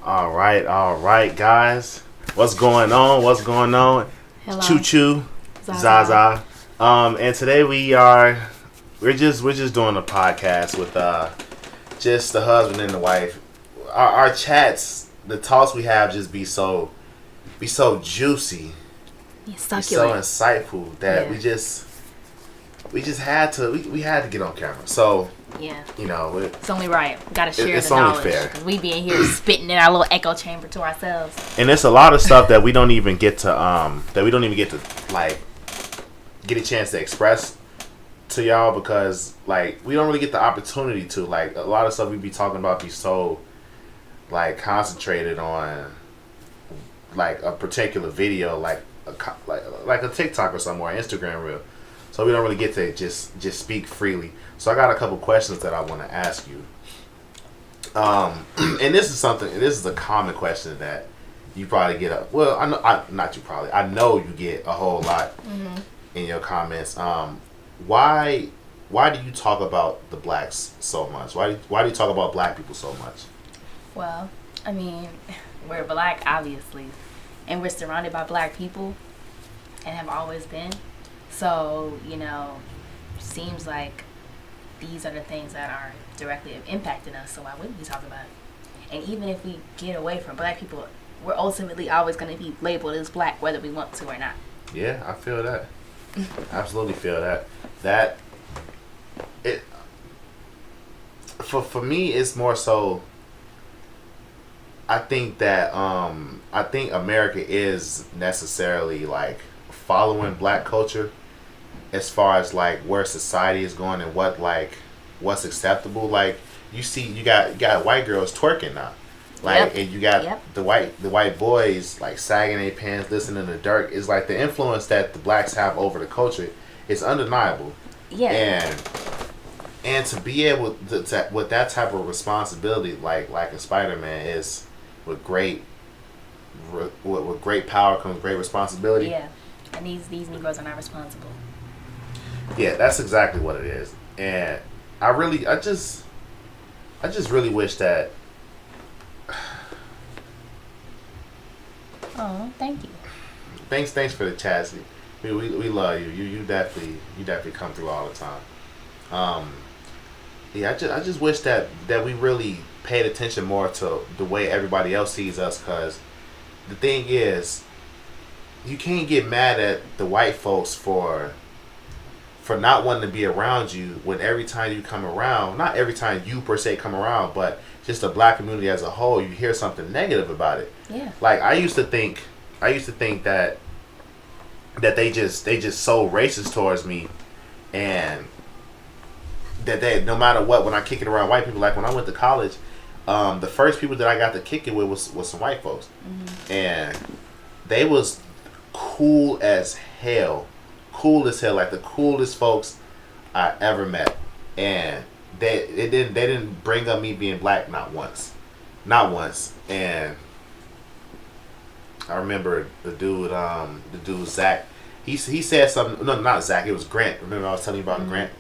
All right, guys. What's going on? Hello. Choo choo, ZaZa. ZaZa. And today we're just doing a podcast with just the husband and the wife. Our chats, the talks we have, just be so juicy, be so insightful that we just had to we had to get on camera. So It's only right. We gotta share it's the only knowledge. fair. Because we be in here spitting in our little echo chamber to ourselves. And it's a lot of stuff that we don't even get to like get a chance to express to y'all because like we don't really get the opportunity to. Like a lot of stuff we be talking about be so like concentrated on like a particular video, like a TikTok or something, or an Instagram reel. So we don't really get to just speak freely. So I got a couple questions that I want to ask you. And this is a common question that you probably get I know you get a whole lot in your comments. Why do you talk about the blacks so much? Why do you talk about black people so much? Well, I mean, we're black, obviously. And we're surrounded by black people and have always been. So, seems like these are the things that are directly impacting us. So why wouldn't we talk about it? And even if we get away from black people, we're ultimately always going to be labeled as black, whether we want to or not. Yeah, I feel that. Absolutely feel that. For me, it's more so. I think that America is necessarily like following black culture as far as like where society is going and what's acceptable. Like you got white girls twerking now, like, and you got the white boys like sagging their pants, listening to Dirk. Is like the influence that the blacks have over the culture is undeniable. Yeah, and to be able to with that type of responsibility, like in Spider-Man, is with great power comes great responsibility. Yeah, and these Negroes are not responsible. Yeah, that's exactly what it is. And I just really wish that. Oh, thank you. Thanks for the chats. We love you. You definitely come through all the time. I just wish that we really paid attention more to the way everybody else sees us, because the thing is, you can't get mad at the white folks for not wanting to be around you when every time you come around, not every time you per se come around, but just the black community as a whole, you hear something negative about it. Yeah. Like I used to think that they just so racist towards me, and that they, no matter what, when I kick it around white people, like when I went to college, the first people that I got to kick it with was some white folks, and they was cool as hell, like the coolest folks I ever met, and they didn't bring up me being black not once, and I remember the dude Zach, he said something, no, not Zach, it was Grant. Remember I was telling you about Grant?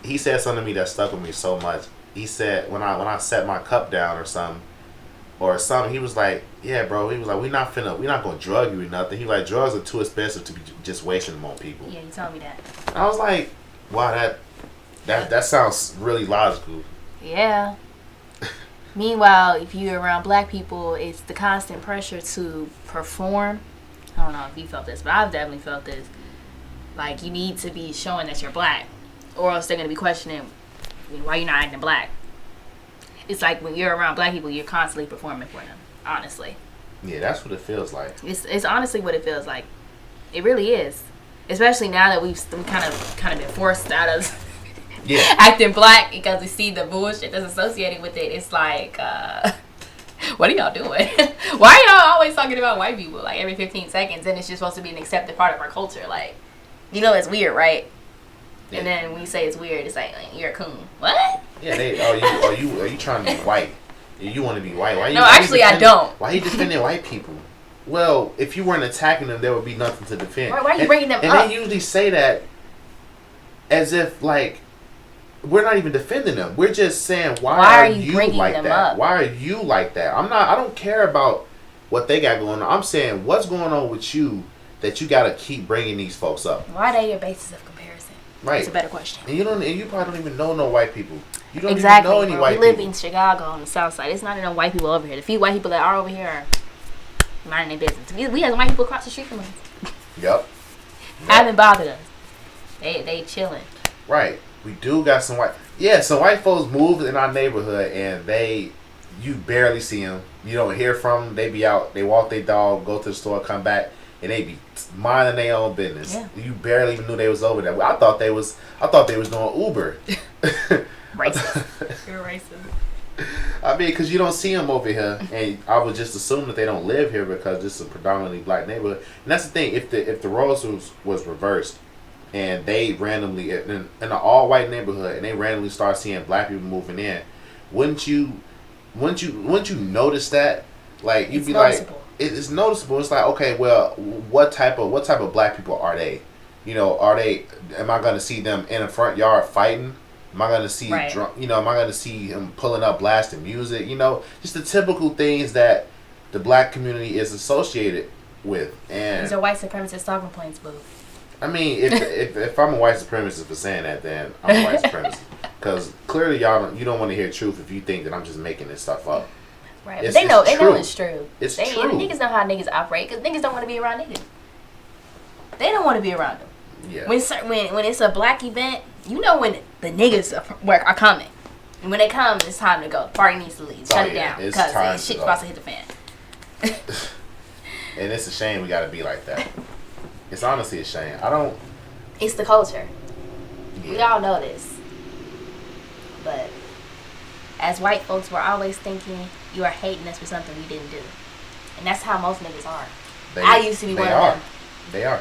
He said something to me that stuck with me so much. He said when I set my cup down or something, he was like, yeah, bro. He was like, we're not gonna drug you or nothing. He like, drugs are too expensive to be just wasting them on people. Yeah, you told me that. I was like, wow, that sounds really logical. Yeah. Meanwhile, if you're around black people, it's the constant pressure to perform. I don't know if you felt this, but I've definitely felt this. Like, you need to be showing that you're black, or else they're going to be questioning why you're not acting black. It's like when you're around black people, you're constantly performing for them, honestly. Yeah, that's what it feels like. It's honestly what it feels like. It really is. Especially now that we've kind of been forced out of acting black because we see the bullshit that's associated with it. It's like, what are y'all doing? Why are y'all always talking about white people like every 15 seconds, and it's just supposed to be an accepted part of our culture? Like, it's weird, right? Yeah. And then when you say it's weird, it's like you're a coon. What? Yeah, are you trying to be white? You want to be white? No, actually, I don't. Why are you defending white people? Well, if you weren't attacking them, there would be nothing to defend. Why are you bringing them up? And they usually say that as if like we're not even defending them. We're just saying, why are you like that? Up? Why are you like that? I don't care about what they got going on. I'm saying, what's going on with you that you got to keep bringing these folks up? Why are they your basis of comparison? Right. That's a better question. And you probably don't even know no white people. You don't exactly, even know any white people. We live in Chicago on the south side. It's not enough white people over here. The few white people that are over here are minding their business. We have white people across the street from us. Yep. Haven't bothered us. They chilling. Right. We do got some white. Yeah, some white folks moved in our neighborhood, and you barely see them. You don't hear from them. They be out. They walk their dog, go to the store, come back, and they be minding their own business. Yeah. You barely even knew they was over there. I thought they was doing Uber. Racist. You're racist. I mean, because you don't see them over here, and I would just assume that they don't live here because this is a predominantly black neighborhood. And that's the thing. If the roles was reversed, and they randomly in an all white neighborhood, and they randomly start seeing black people moving in, wouldn't you notice that? Like you'd be noticeable. Like, it's noticeable. It's like, okay, well, what type of black people are they? You know, am I gonna see them in a front yard fighting? Am I gonna see drunk? You know, am I gonna see them pulling up blasting music? You know, just the typical things that the black community is associated with. And these are white supremacist talking points, boo. I mean, if I'm a white supremacist for saying that, then I'm a white supremacist. Because clearly you don't want to hear truth if you think that I'm just making this stuff up. Right, but they know it's true. It's true. Niggas know how niggas operate because niggas don't want to be around niggas. They don't want to be around them. Yeah. When it's a black event, you know when the niggas are coming. And when they come, it's time to go. Party needs to leave. Shut it down because shit's about to hit the fan. And it's a shame we got to be like that. It's honestly a shame. It's the culture. Yeah. We all know this. But as white folks, we're always thinking you are hating us for something we didn't do. And that's how most niggas are. I used to be one of them. They are.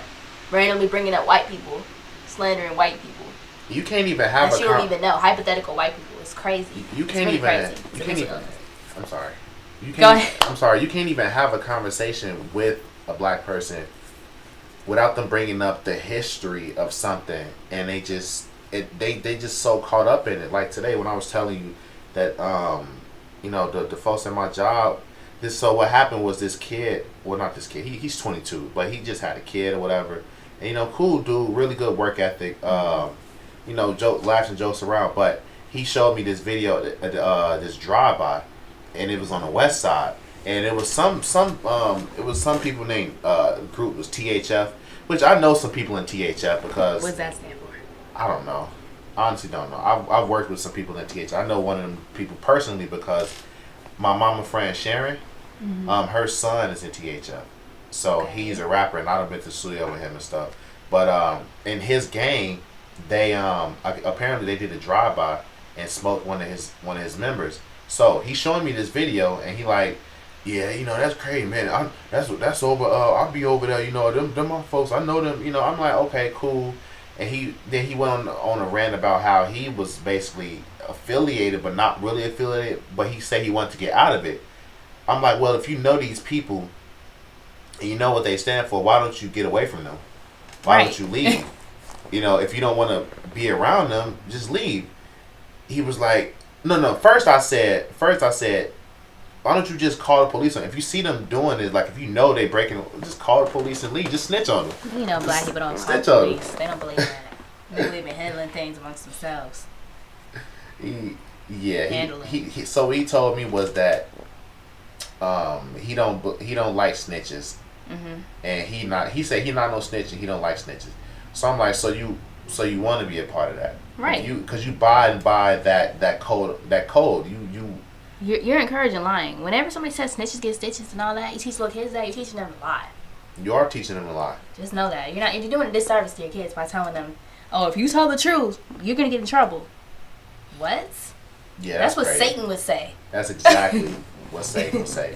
Randomly bringing up white people, slandering white people. You can't even have you don't even know. Hypothetical white people. It's crazy. You can't even. Crazy. You can't even. I'm sorry. Go ahead. I'm sorry. You can't even have a conversation with a black person without them bringing up the history of something, and they just so caught up in it. Like today when I was telling you that you know, the folks at my job, so what happened was this kid, well, not this kid, he's 22, but he just had a kid or whatever, and you know, cool dude, really good work ethic, you know, laughs and jokes around, but he showed me this video, this drive-by, and it was on the west side. And it was some people named group was THF, which I know some people in THF because. What does that stand for? I don't know. I honestly don't know. I've worked with some people in THF. I know one of them people personally because my mama friend Sharon, her son is in THF, so he's a rapper, and I've been to the studio with him and stuff. But in his gang, they apparently they did a drive-by and smoked one of his members. So he's showing me this video, and he like. Yeah, you know, that's crazy, man. That's over. I'll be over there. You know, them my folks. I know them. You know, I'm like, okay, cool. And he went on a rant about how he was basically affiliated, but not really affiliated. But he said he wanted to get out of it. I'm like, well, if you know these people, and you know what they stand for, why don't you get away from them? Why don't you leave? You know, if you don't want to be around them, just leave. He was like, no. First I said. Why don't you just call the police on them? If you see them doing it, like if you know they breaking, just call the police and leave. Just snitch on them. You know, black people don't call the police. They don't believe that. They believe in handling things amongst themselves. So what he told me was that he don't like snitches, and he said he not no snitch and he don't like snitches. So I'm like, so you want to be a part of that, right? Because you abide by that code. You're encouraging lying. Whenever somebody says snitches get stitches and all that, you teach little kids that, you're teaching them to lie. You are teaching them to lie. Just know that. You're doing a disservice to your kids by telling them, oh, if you tell the truth, you're going to get in trouble. What? Yeah, that's what crazy. Satan would say. That's exactly what Satan would say.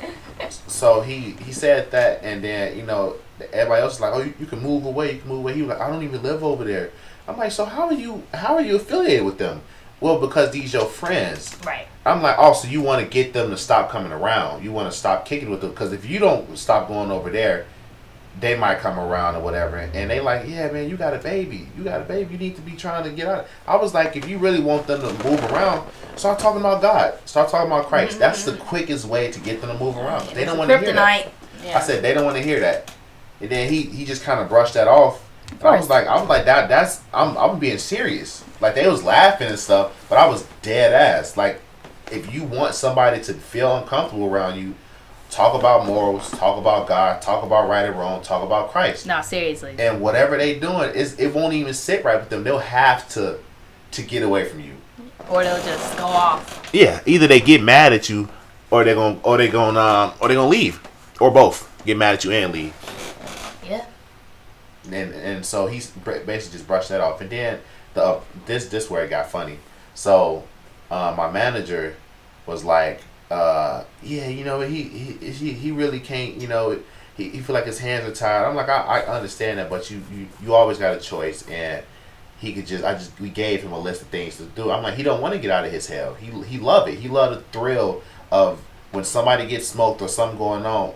So he said that, and then, you know, everybody else is like, oh, you can move away. He was like, I don't even live over there. I'm like, so how are you affiliated with them? Well, because these your friends. Right. I'm like, oh, so you want to get them to stop coming around. You want to stop kicking with them. Because if you don't stop going over there, they might come around or whatever, and they like, yeah, man, you got a baby, you need to be trying to get out. I was like, if you really want them to move around, start talking about God, start talking about Christ. Mm-hmm. That's the quickest way to get them to move around. They don't want to hear that. Yeah. I said they don't want to hear that, and then he just kind of brushed that off. I was like that's I'm being serious. Like, they was laughing and stuff, but I was dead ass. Like, if you want somebody to feel uncomfortable around you, talk about morals, talk about God, talk about right and wrong, talk about Christ. No, seriously. And whatever they doing, it won't even sit right with them. They'll have to get away from you, or they'll just go off. Yeah, either they get mad at you, or they're gonna leave, or both get mad at you and leave. Yeah. And so he's basically just brushed that off, and then this where it got funny. So my manager was like, yeah, you know, he really can't, you know, he feel like his hands are tied. I'm like, I understand that, but you always got a choice, and he could we gave him a list of things to do. I'm like, he don't want to get out of his hell. He love it. He love the thrill of when somebody gets smoked or something going on.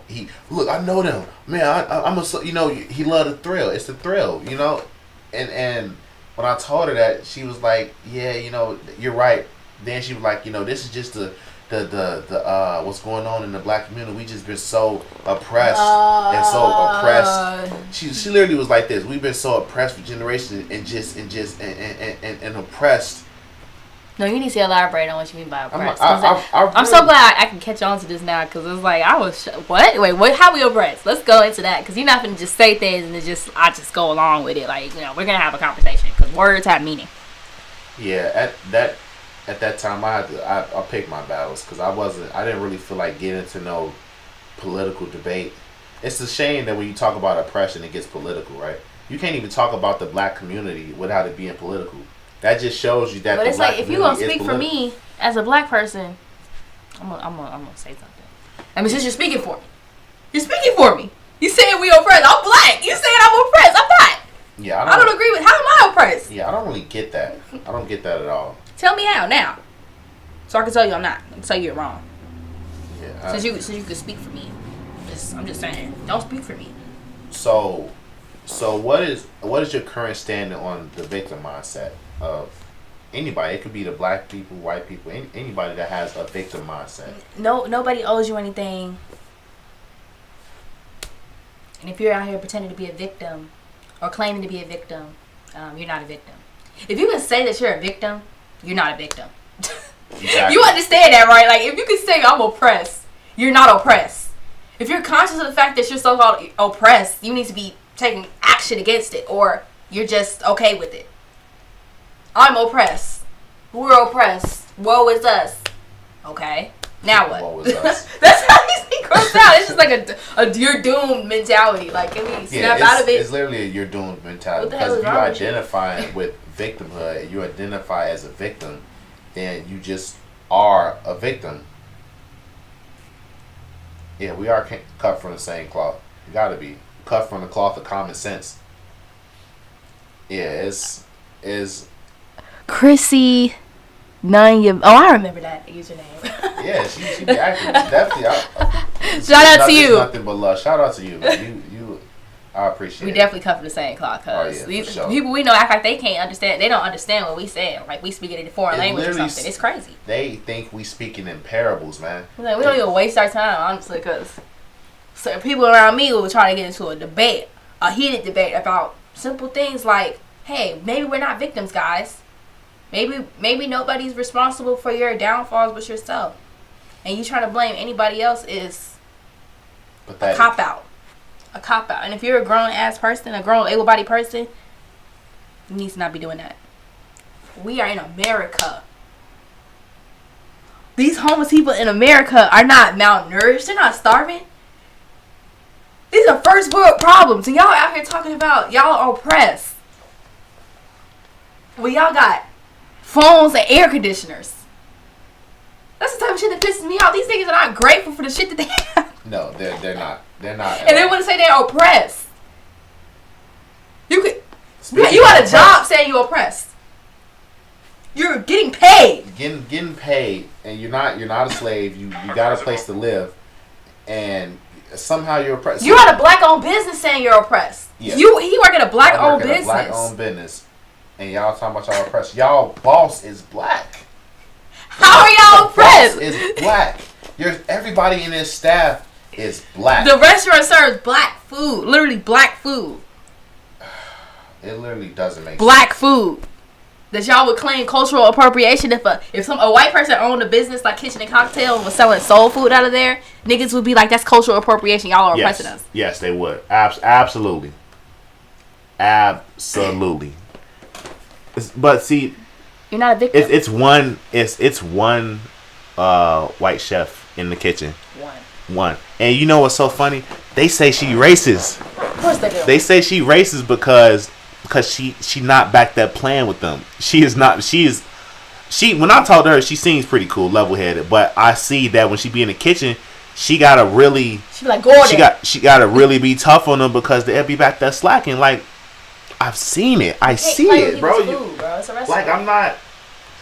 Look, I know them, man. I'm you know, he love the thrill. It's the thrill, you know, and when I told her that, she was like, yeah, you know, you're right. Then she was like, you know, this is just the what's going on in the black community. We just been so oppressed and so oppressed. She literally was like this. We've been so oppressed for generations and oppressed. No, you need to elaborate on what you mean by oppressed. I'm so glad I can catch on to this now, because it's like I was what? Wait, what? How we oppressed? Let's go into that, because you're not gonna just say things and I just go along with it. Like, you know, we're gonna have a conversation, because words have meaning. Yeah, at that time I picked my battles, because I didn't really feel like getting into no political debate. It's a shame that when you talk about oppression, it gets political, right? You can't even talk about the black community without it being political. That just shows you that. But it's like, if you're gonna speak for me as a black person, I'm gonna say something. I mean, since you're speaking for me, you're saying we oppressed. I'm black. You saying I'm oppressed. I'm not. Yeah, I don't agree with. How am I oppressed? Yeah, I don't really get that. I don't get that at all. Tell me how now, so I can tell you I'm not. I can tell you you're wrong. Yeah. Since you could speak for me, I'm just saying, don't speak for me. So what is your current standing on the victim mindset of anybody? It could be the black people, white people, anybody that has a victim mindset. No, nobody owes you anything. And if you're out here pretending to be a victim or claiming to be a victim, you're not a victim. If you can say that you're a victim, you're not a victim. Exactly. You understand that, right? Like, if you can say I'm oppressed, you're not oppressed. If you're conscious of the fact that you're so-called oppressed, you need to be taking action against it, or you're just okay with it. I'm oppressed. We're oppressed. Woe is us. Okay. Now what? Woe is us. That's how these things gross out. It's just like a you're doomed mentality. Like, can we snap out of it? It's literally a you're doomed mentality. Because if you identify with victimhood and you identify as a victim, then you just are a victim. Yeah, we are cut from the same cloth. You gotta be cut from the cloth of common sense. Yeah, it's Chrissy 9. I remember that username. Yeah, she be active. Definitely. Shout out to you. Nothing but love. Shout out to you, man. You I appreciate it. We definitely cut from the same cloth, because these people we know act like they can't understand. They don't understand what we say. Like, we speak it in a foreign language or something. It's crazy. They think we speaking in parables, man. Like, we don't even waste our time, honestly, because so people around me will try to get into a heated debate about simple things like, hey, maybe we're not victims, guys. Maybe nobody's responsible for your downfalls but yourself. And you trying to blame anybody else is a cop-out. A cop-out. And if you're a grown-ass person, a grown, able-bodied person, you need to not be doing that. We are in America. These homeless people in America are not malnourished. They're not starving. These are first world problems. And y'all out here talking about y'all are oppressed. Well, y'all got phones and air conditioners. That's the type of shit that pisses me off. These niggas are not grateful for the shit that they have. No, they're not. They're not. And they want to say they're oppressed. You got a job saying you're oppressed. You're getting paid. Getting paid, and you're not a slave. You got a place to live, and somehow you're oppressed. You're at a black-owned business saying you're oppressed. Yeah. He work at a black-owned business. Black-owned business, and y'all talking about y'all oppressed. Y'all boss is black. How are y'all oppressed? Boss is black. Everybody in this staff is black. The restaurant serves black food. Literally black food. It literally doesn't make black sense. Food. That y'all would claim cultural appropriation if a white person owned a business like Kitchen and Cocktail and was selling soul food out of there, niggas would be like, that's cultural appropriation. Y'all are oppressing us. Yes, they would. Absolutely. Absolutely. But see, you're not a victim. It's one white chef in the kitchen. One. And you know what's so funny? They say she racist. Of course they do. They say she racist because she not back that plan with them. She is not. She when I talk to her, she seems pretty cool, level headed. But I see that when she be in the kitchen, she gotta really. She be like Gordon. She gotta really be tough on them because they'll be back there slacking. Like I've seen it. I see it, bro. Food, bro. It's a restaurant. Like I'm not.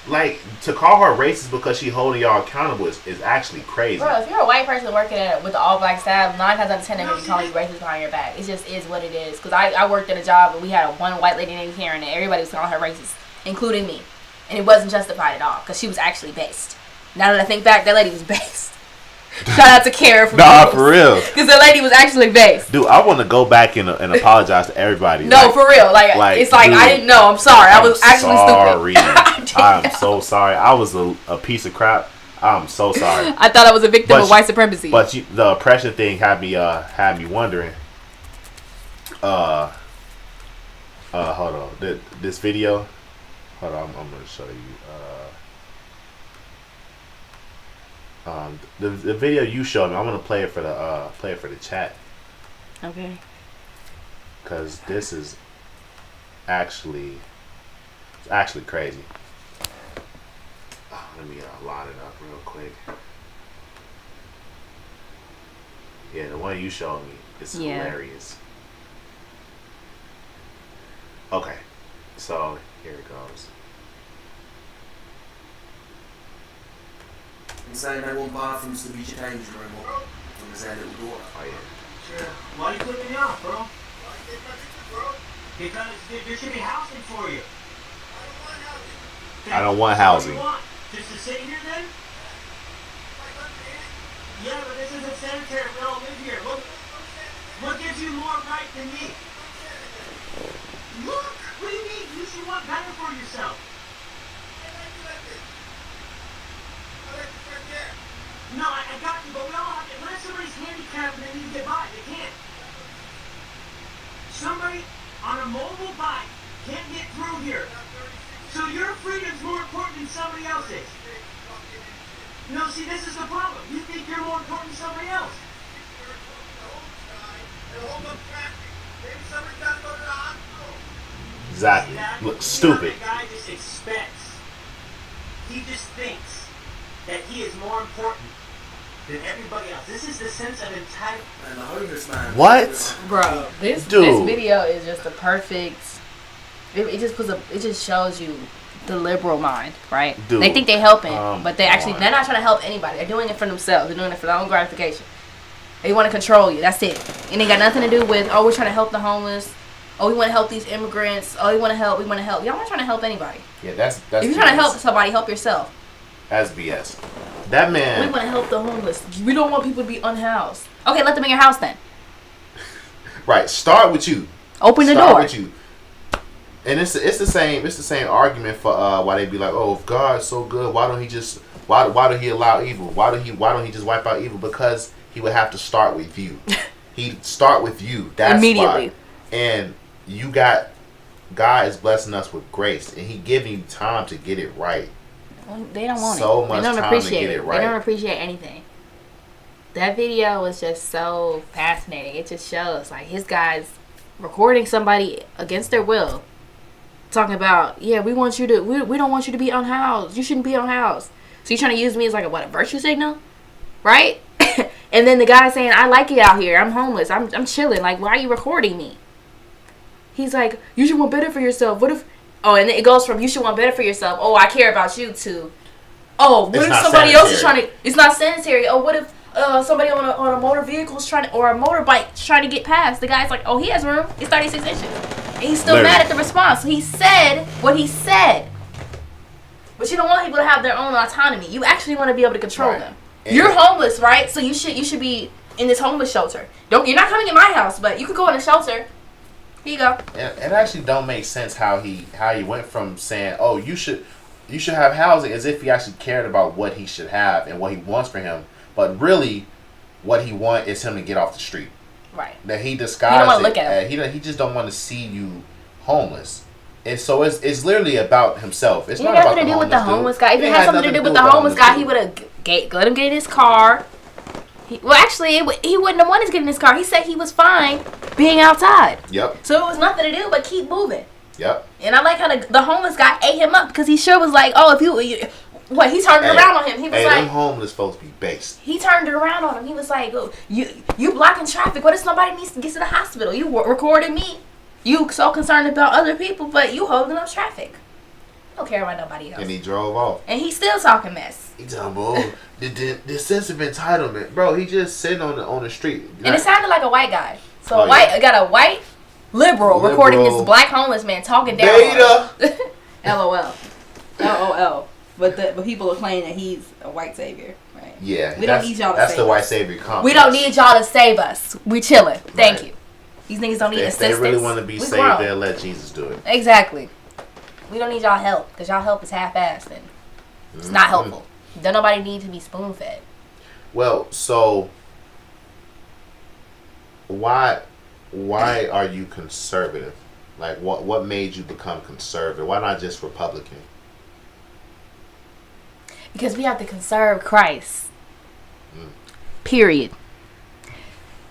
Like, to call her racist because she holding y'all accountable is actually crazy. Bro, if you're a white person working with the all-black staff, 9 times out of 10 they're going to be calling you racist behind your back. It just is what it is. Because I worked at a job and we had one white lady named Karen and everybody was calling her racist, including me. And it wasn't justified at all because she was actually based. Now that I think back, that lady was based. Shout out to Karen for for real. Because the lady was actually based. Dude, I want to go back and apologize to everybody. No, like, for real. Like it's like, dude, I didn't know. I'm sorry. I was actually stupid. I'm so sorry. I was a piece of crap. I'm so sorry. I thought I was a victim of white supremacy. But the oppression thing had me wondering. Hold on. This video. Hold on. I'm gonna show you. The video you showed me, I'm gonna play it for the chat. Okay. Cause this is actually crazy. Let me line it up real quick. Yeah, the one you showed me is hilarious. Okay, so here it goes. And saying they want bathrooms to be changed room up from his little daughter. Oh yeah. Sure. Why you flipping me off, bro? Because there should be housing for you. I don't want housing. What do you want? Just to sit here then? Yeah, but this isn't sanitary. We all live here. What gives you more right than me? Look! What do you mean? You should want better for yourself. No, I got you, but we all have to. Unless somebody's handicapped and they need to get by, they can't. Somebody on a mobile bike can't get through here. So your freedom's more important than somebody else's. No, see, this is the problem. You think you're more important than somebody else. Exactly. Look stupid. The guy just expects. He just thinks that he is more important than everybody else. This is the sense of entitlement. And the homeless man. What? Bro, this video is just the perfect. It just shows you the liberal mind, right? Dude, they think they're helping, but they're not trying to help anybody. They're doing it for themselves. They're doing it for their own gratification. They want to control you. That's it. It ain't got nothing to do with, oh, we're trying to help the homeless. Oh, we want to help these immigrants. Oh, we want to help. Y'all not trying to help anybody. Yeah, that's if you're trying to help somebody, help yourself. That's BS. That man. We want to help the homeless. We don't want people to be unhoused. Okay, let them in your house then. Right. Start with you. Open the door. Start with you. And it's the same argument for why they be like, oh, if God's so good, why don't he allow evil? Why don't he just wipe out evil? Because he would have to start with you. He'd start with you. That's immediately. Why. And God is blessing us with grace, and he giving you time to get it right. They don't want so it. much they don't time appreciate to get it right. They don't appreciate anything. That video was just so fascinating. It just shows like his guys recording somebody against their will, talking about, yeah, we don't want you to be unhoused. You shouldn't be unhoused. So you're trying to use me as like a virtue signal, right? And then the guy saying, I like it out here. I'm homeless. I'm chilling. Like, why are you recording me? He's like, you should want better for yourself. What if... Oh, and it goes from, you should want better for yourself. Oh, I care about you, to... Oh, what if somebody else is trying to... It's not sanitary. Oh, what if... somebody on a motor vehicle's or a motorbike trying to get past. The guy's like, oh, he has room. It's 36 inches. And he's still mad at the response. So he said what he said. But you don't want people to have their own autonomy. You actually want to be able to control them. And you're homeless, right? So you should be in this homeless shelter. You're not coming in my house, but you could go in a shelter. Here you go. It actually don't make sense how he went from saying, oh, you should have housing, as if he actually cared about what he should have and what he wants for him. But really, what he wants is him to get off the street. Right. That he disguised. You don't want to look at him. He just don't want to see you homeless. And so it's literally about himself. It's not nothing about to do with the homeless dude. guy. If it had something to do with the homeless guy, he would have let him get in his car. Actually, he wouldn't have wanted to get in his car. He said he was fine being outside. Yep. So it was nothing to do but keep moving. Yep. And I like how the homeless guy ate him up because he sure was like, oh, if you he turned it around on him. He was like, them homeless folks be based. He turned it around on him. He was like, oh, you blocking traffic. What if somebody needs to get to the hospital? You recorded me. You so concerned about other people, but you holding up traffic. Don't care about nobody else. And he drove off. And he's still talking mess. He talking about the sense of entitlement, bro. He just sitting on the street. And it sounded like a white guy. So got a white liberal recording this black homeless man talking down. Beta. LOL. LOL. But people are claiming that he's a white savior, right? Yeah. We don't need y'all to save us. That's the white savior complex. We don't need y'all to save us. We chilling. Thank you. These niggas don't need assistance. If they really want to be saved, they'll let Jesus do it. Exactly. We don't need y'all help because y'all help is half-assed and it's not helpful. Don't nobody need to be spoon-fed. Well, so why are you conservative? Like, what made you become conservative? Why not just Republican? Because we have to conserve Christ. Period.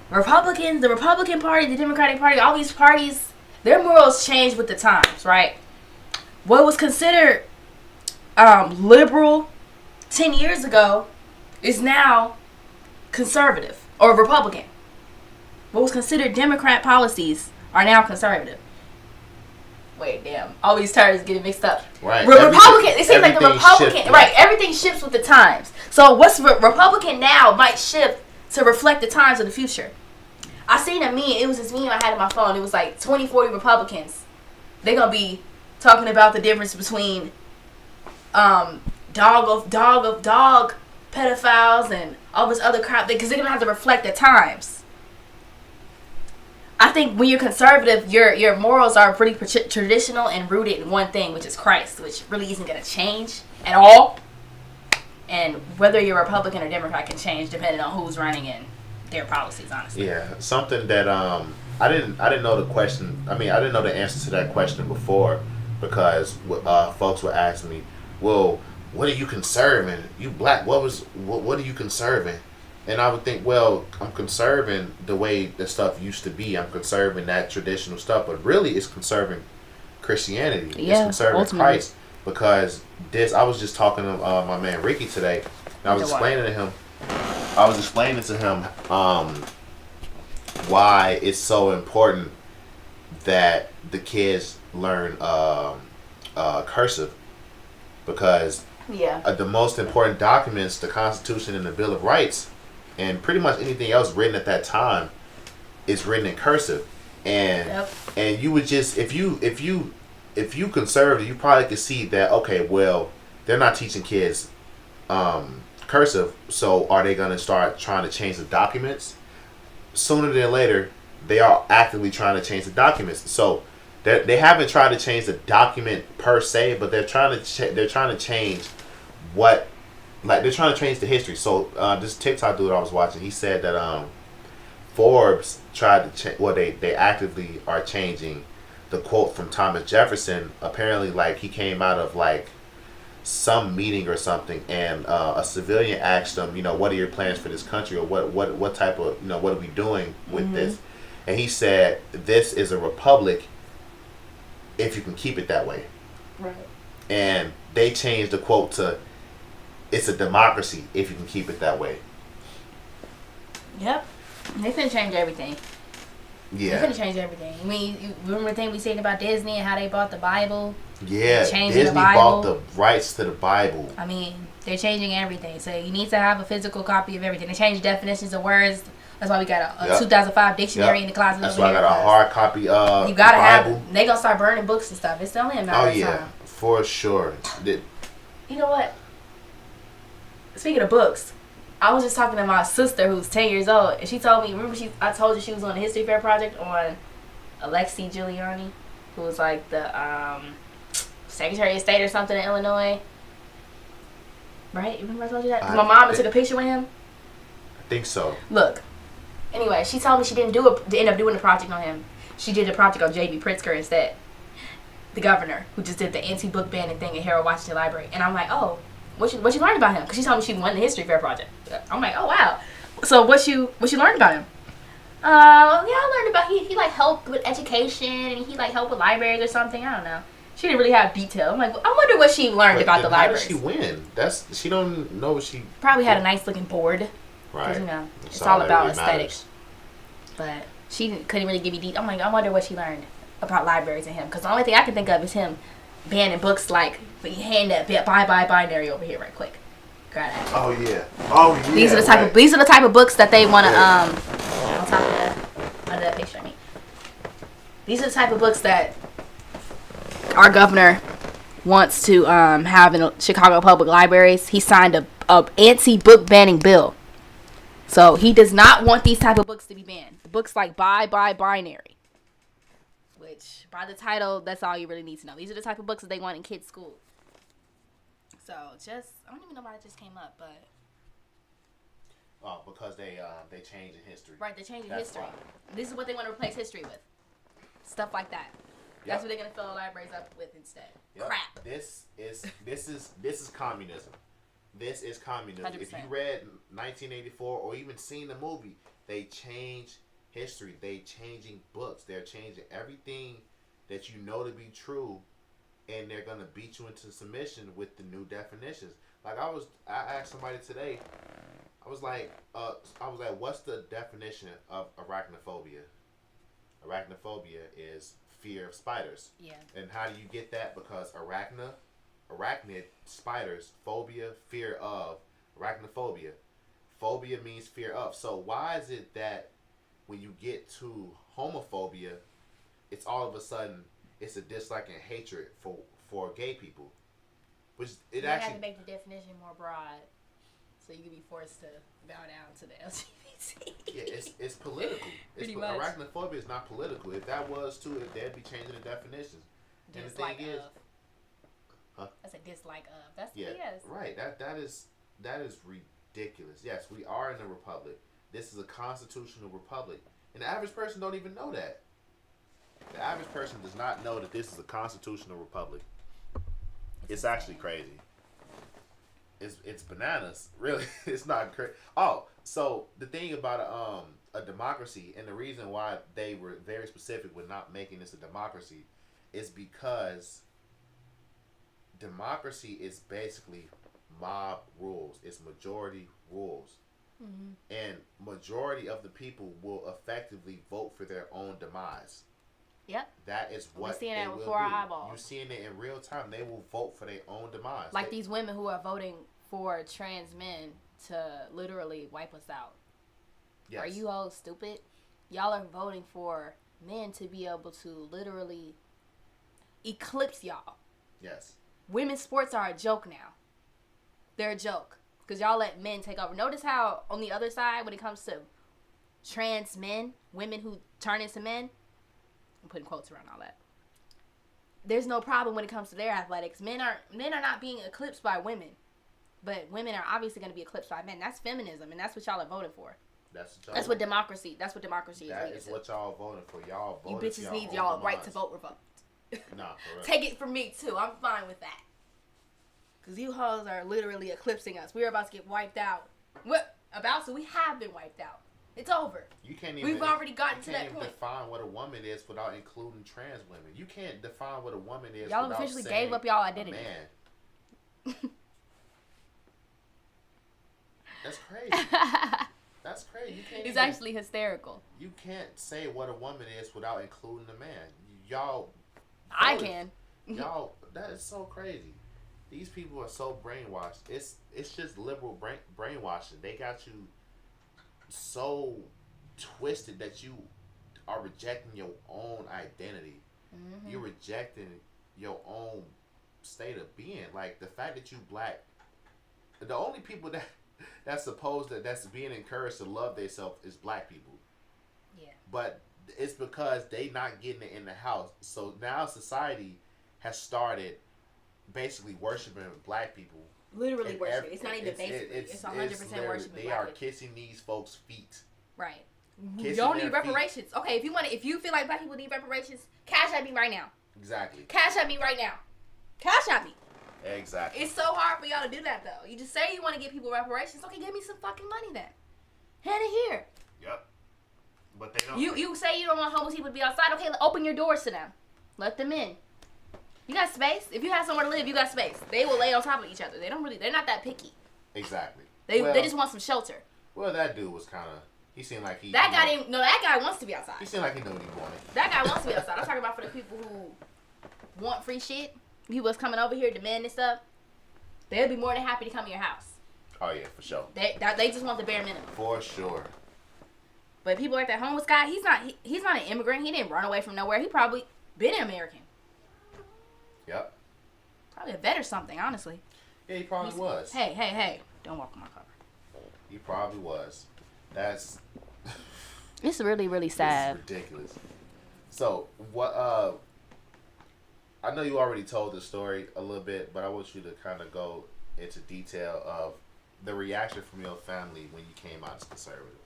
Republicans, the Republican Party, the Democratic Party, all these parties, their morals change with the times, right? What was considered liberal 10 years ago is now conservative or Republican. What was considered Democrat policies are now conservative. Wait, damn. All these terms getting mixed up. Right. Republican, it seems like the Republican, shifts, right, everything shifts with the times. So what's Republican now might shift to reflect the times of the future. I seen a meme, it was this meme I had on my phone. It was like 2040 Republicans. They're going to be talking about the difference between dog pedophiles and all this other crap because they're going to have to reflect the times. I think when you're conservative, your morals are pretty traditional and rooted in one thing, which is Christ, which really isn't going to change at all. And whether you're Republican or Democrat can change depending on who's running and their policies, honestly. Yeah, something that I didn't know the question. I mean, I didn't know the answer to that question before because folks were asking me, "Well, what are you conserving? You black? What are you conserving?" And I would think, well, I'm conserving the way the stuff used to be. I'm conserving that traditional stuff, but really, it's conserving Christianity. Yeah, it's conserving ultimately. Christ because I was just talking to my man Ricky today, and I was explaining to him why it's so important that the kids learn cursive because the most important documents, the Constitution and the Bill of Rights, and pretty much anything else written at that time is written in cursive, and you would just if you conservative, you probably could see that okay, well, they're not teaching kids cursive, so are they going to start trying to change the documents? Sooner than later, they are actively trying to change the documents. So they haven't tried to change the document per se, but they're trying to change what, like they're trying to change the history. So this TikTok dude I was watching, he said that Forbes tried to they actively are changing the quote from Thomas Jefferson. Apparently, like he came out of like some meeting or something, and a civilian asked him, you know, what are your plans for this country, or what type of, you know, what are we doing with this? And he said, this is a republic if you can keep it that way. Right. And they changed the quote to, it's a democracy if you can keep it that way. Yep. They finna change everything. Yeah. They finna change everything. I mean, you remember the thing we said about Disney and how they bought the Bible? Yeah, Changing Disney the Bible. bought the rights to the Bible. I mean, They're changing everything. So you need to have a physical copy of everything. They change definitions of words. That's why we got a 2005 dictionary in the closet. That's why I got a hard copy of you gotta Bible. have. They gonna start burning books and stuff. It's only a matter of time. For sure. You know what? Speaking of books, I was just talking to my sister who's 10 years old, and she told me. Remember, I told you she was on a history fair project on Alexi Giuliani, who was like the Secretary of State or something in Illinois. Right? You remember I told you that? 'Cause my mom took a picture with him. I think so. Look. Anyway, she told me she didn't end up doing the project on him. She did the project on J.B. Pritzker instead. The governor, who just did the anti-book banning thing at Harold Washington Library. And I'm like, oh, what you learned about him? Because she told me she won the history fair project. I'm like, oh, wow. So what you learned about him? I learned about he like helped with education and he like helped with libraries or something. I don't know. She didn't really have detail. I'm like, I wonder what she learned about the libraries. How did she win? She don't know what she probably had a nice looking board. Right. You know, it's all about aesthetics. But she couldn't really give me detail. I'm like, I wonder what she learned about libraries and him. Because the only thing I can think of is him banning books like, hand that bye binary over here right quick. Grab that. Oh yeah. These are the type of books that they want to on top of that, under that picture. These are the type of books that our governor wants to have in Chicago public libraries. He signed a anti-book banning bill. So he does not want these type of books to be banned. The books like bye binary. Which, by the title, that's all you really need to know. These are the type of books that they want in kids' school. So, I don't even know why it just came up, but... Oh, because they changed in history. Right, they changed in history. Why. This is what they want to replace history with. Stuff like that. Yep. That's what they're going to fill the libraries up with instead. Yep. Crap. This is communism. This is communism. 100%. If you read 1984 or even seen the movie, they change history. They changing books. They're changing everything that you know to be true, and they're gonna beat you into submission with the new definitions. Like I asked somebody today. I was like, what's the definition of arachnophobia? Arachnophobia is fear of spiders. Yeah. And how do you get that? Because arachnid, spiders, phobia, fear of, arachnophobia. Phobia means fear of. So why is it that when you get to homophobia, it's all of a sudden it's a dislike and hatred for gay people? Which it actually have to make the definition more broad, so you can be forced to bow down to the LGBT. Yeah, it's political. Pretty much. Arachnophobia is not political. If that was too, they'd be changing the definitions. And the thing is. That's a dislike of. That's BS. Right. That is ridiculous. Yes, we are in a republic. This is a constitutional republic. And the average person don't even know that. The average person does not know that this is a constitutional republic. It's actually crazy. It's bananas. Really. It's not crazy. Oh, so the thing about a democracy, and the reason why they were very specific with not making this a democracy is because democracy is basically mob rules. It's majority rules. Mm-hmm. And majority of the people will effectively vote for their own demise. Yep. That is what we're seeing they it will before do. our eyeballs. You're seeing it in real time. They will vote for their own demise. Like these women who are voting for trans men to literally wipe us out. Yes. Are you all stupid? Y'all are voting for men to be able to literally eclipse y'all. Yes. Women's sports are a joke now. They're a joke. Because y'all let men take over. Notice how on the other side, when it comes to trans men, women who turn into men, I'm putting quotes around all that. There's no problem when it comes to their athletics. Men are not being eclipsed by women. But women are obviously going to be eclipsed by men. That's feminism, and that's what y'all are voting for. That's what democracy. That's what democracy is. That is what y'all voting for. Y'all voting. You bitches need y'all right to vote revoked. Nah, for real. Take it from me too. I'm fine with that. Cause you hoes are literally eclipsing us. We're about to get wiped out. So we have been wiped out. It's over. You can't even. We've already gotten to that point. You can't define what a woman is without including trans women. You can't define what a woman is. Y'all officially gave up y'all identity. Man. That's crazy. That's crazy. You can't. It's actually hysterical. You can't say what a woman is without including a man. Y'all. I can. Y'all. That is so crazy. These people are so brainwashed. It's just liberal brainwashing. They got you so twisted that you are rejecting your own identity. Mm-hmm. You're rejecting your own state of being. Like the fact that you black, the only people that's supposed that's being encouraged to love themselves is black people. Yeah. But it's because they not getting it in the house. So now society has started basically worshiping black people. Literally worshiping. It's not even basically. It's 100% worshiping. They are kissing these folks' feet. Right. Y'all need reparations. Feet. Okay, if you feel like black people need reparations, cash at me right now. Exactly. Cash at me right now. Cash at me. Exactly. It's so hard for y'all to do that though. You just say you want to give people reparations. Okay, give me some fucking money then. Hand it here. Yep. But they don't. You say you don't want homeless people to be outside. Okay, open your doors to them. Let them in. You got space. If you have somewhere to live, you got space. They will lay on top of each other. They're not that picky. Exactly. They just want some shelter. Well, that dude was kind of. He seemed like he. That guy didn't. No, that guy wants to be outside. He seemed like he knew what he wanted. That guy wants to be outside. I'm talking about for the people who want free shit. People that's coming over here demanding stuff. They'll be more than happy to come to your house. Oh yeah, for sure. They just want the bare minimum. For sure. But people like that homeless guy, he's not an immigrant. He didn't run away from nowhere. He probably been an American. Yep. Probably a vet or something, honestly. Yeah, he probably was. Hey. Don't walk on my cover. He probably was. That's... It's really, really sad. It's ridiculous. So, what, I know you already told the story a little bit, but I want you to kind of go into detail of the reaction from your family when you came out as conservative.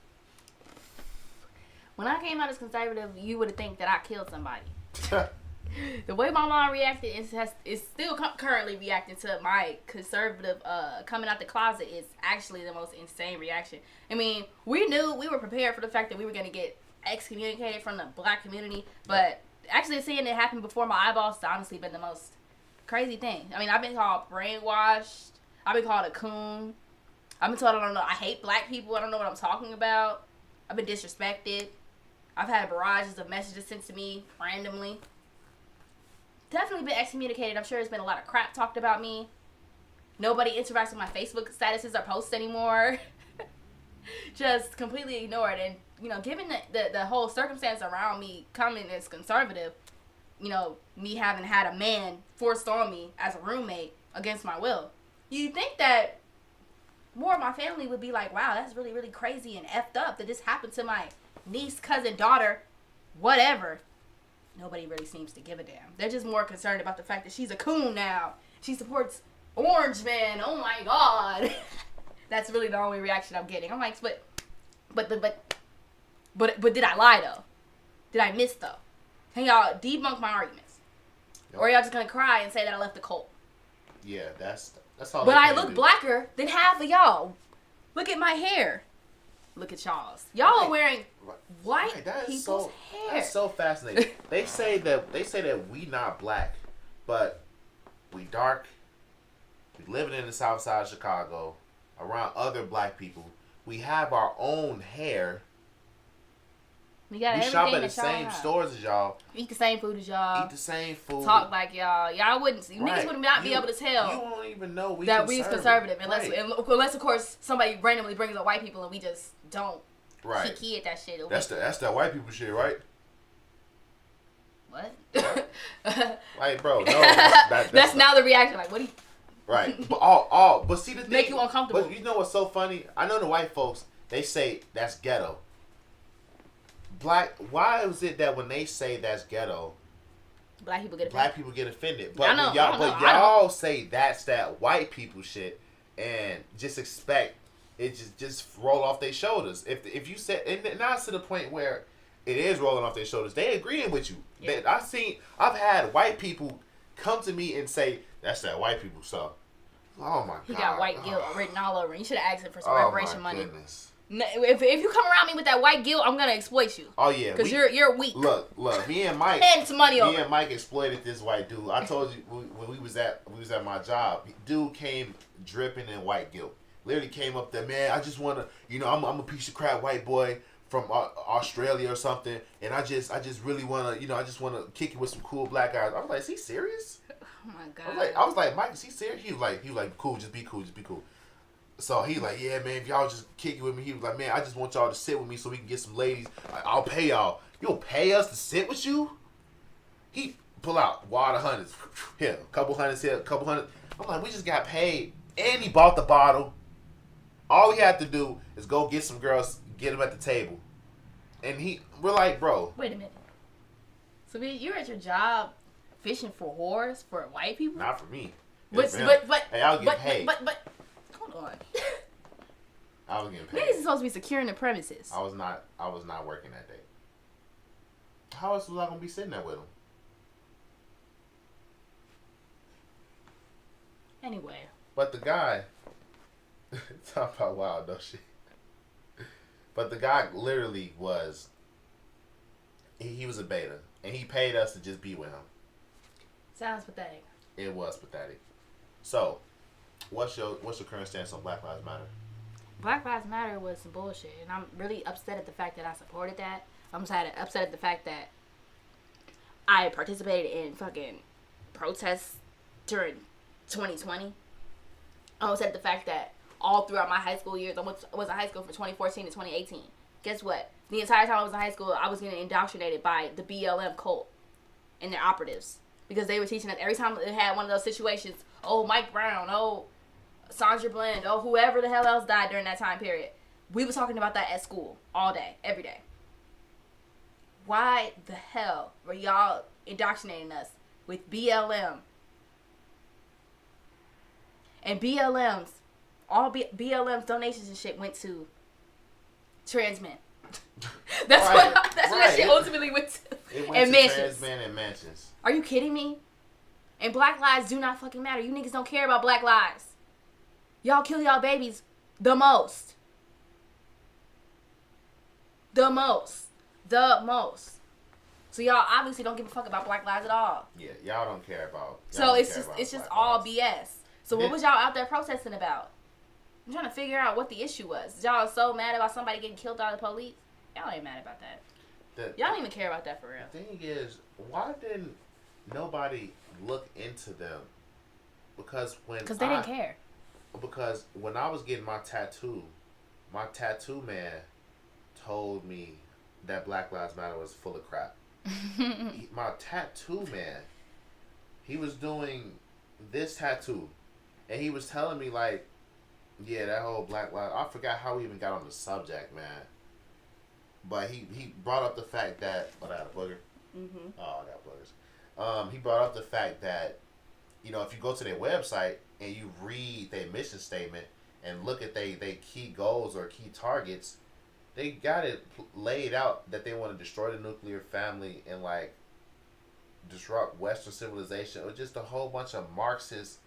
When I came out as conservative, you would think that I killed somebody. The way my mom reacted is still currently reacting to my conservative coming out the closet is actually the most insane reaction. I mean, we were prepared for the fact that we were going to get excommunicated from the black community, but actually seeing it happen before my eyeballs has honestly been the most crazy thing. I mean, I've been called brainwashed. I've been called a coon. I've been told I hate black people. I don't know what I'm talking about. I've been disrespected. I've had barrages of messages sent to me randomly. Definitely been excommunicated. I'm sure there's been a lot of crap talked about me. Nobody interacts with my Facebook statuses or posts anymore. Just completely ignored. And, given the whole circumstance around me coming as conservative, me having had a man forced on me as a roommate against my will, you'd think that more of my family would be like, wow, that's really, really crazy and effed up that this happened to my niece, cousin, daughter, whatever. Nobody really seems to give a damn. They're just more concerned about the fact that she's a coon now. She supports Orange Man. Oh my God. That's really the only reaction I'm getting. I'm like, but did I lie though? Did I miss though? Can y'all debunk my arguments? Yep. Or are y'all just gonna cry and say that I left the cult? Yeah, that's all. But I look blacker than half of y'all. Look at my hair. Look at y'all's. Y'all are wearing white people's hair. That's so fascinating. They say that we not black, but we dark. We living in the south side of Chicago, around other black people. We have our own hair. We shop at the same stores as y'all. Eat the same food as y'all. Eat the same food. Talk like y'all. Y'all wouldn't. Right. Niggas would not be able to tell. You won't even know that we's conservative unless of course somebody randomly brings up white people and we just don't. Right. Kiki at that shit. That's that white people shit, right? What? Like, bro, no. That's now the reaction. Like, what do you? Right. But see the thing. Make you uncomfortable. But you know what's so funny? I know the white folks. They say that's ghetto. Why is it that when they say that's ghetto, black people get offended? But y'all say that's that white people shit, and just expect it just roll off their shoulders. If you said, and now it's to the point where it is rolling off their shoulders, they agreeing with you. Yeah. I've had white people come to me and say that's that white people stuff. Oh my God! He got white guilt written all over. You should have asked him for some reparation money. Goodness. If you come around me with that white guilt, I'm gonna exploit you. Oh yeah, because you're weak. Look, me and Mike. Hand some money over. Me and Mike exploited this white dude. I told you when we was at my job. Dude came dripping in white guilt. Literally came up there, man. I just wanna, I'm a piece of crap white boy from Australia or something, and I just really wanna, I just wanna kick it with some cool black guys. I was like, is he serious? Oh my god. I was like, Mike, is he serious? He was like, cool, just be cool. So he like, yeah, man, if y'all just kick it with me, he was like, man, I just want y'all to sit with me so we can get some ladies. I'll pay y'all. You'll pay us to sit with you? He pull out water hundreds. Here, a couple hundreds here, a couple hundred. I'm like, we just got paid. And he bought the bottle. All we had to do is go get some girls, get them at the table. And we're like, bro. Wait a minute. So you're at your job fishing for whores for white people? Not for me. But hey, I'll get paid. But hold on. I was getting paid. Niggas is supposed to be securing the premises. I was not working that day. How else was I gonna be sitting there with him? Anyway. But the guy, talk about wild though shit. But the guy literally was. He was a beta, and he paid us to just be with him. Sounds pathetic. It was pathetic. So, what's your current stance on Black Lives Matter? Black Lives Matter was some bullshit, and I'm really upset at the fact that I supported that. I'm upset at the fact that I participated in fucking protests during 2020. I'm upset at the fact that all throughout my high school years, I was in high school from 2014 to 2018. Guess what? The entire time I was in high school, I was getting indoctrinated by the BLM cult and their operatives. Because they were teaching us every time they had one of those situations, oh, Mike Brown, oh, Sandra Bland, oh, whoever the hell else died during that time period. We were talking about that at school all day, every day. Why the hell were y'all indoctrinating us with BLM? And BLM's, all BLM's donations and shit went to trans men. That's right, what that shit ultimately went to. It went and to mansions. trans men and mansions. Are you kidding me? And black lives do not fucking matter. You niggas don't care about black lives. Y'all kill y'all babies the most. The most. So y'all obviously don't give a fuck about black lives at all. Yeah, y'all don't care about. So it's just all BS. So what was y'all out there protesting about? I'm trying to figure out what the issue was. Y'all so mad about somebody getting killed by the police? Y'all ain't mad about that. Y'all don't even care about that for real. The thing is, why didn't nobody look into them? Because they didn't care. Because when I was getting my tattoo man told me that Black Lives Matter was full of crap. My tattoo man, he was doing this tattoo, and he was telling me like, yeah, that whole Black Lives. I forgot how we even got on the subject, man. But he brought up the fact that I got a booger. Mm-hmm. Oh, I got boogers. He brought up the fact that, you know, if you go to their website and you read their mission statement and look at they key goals or key targets, they got it laid out that they want to destroy the nuclear family and like disrupt Western civilization, or just a whole bunch of Marxist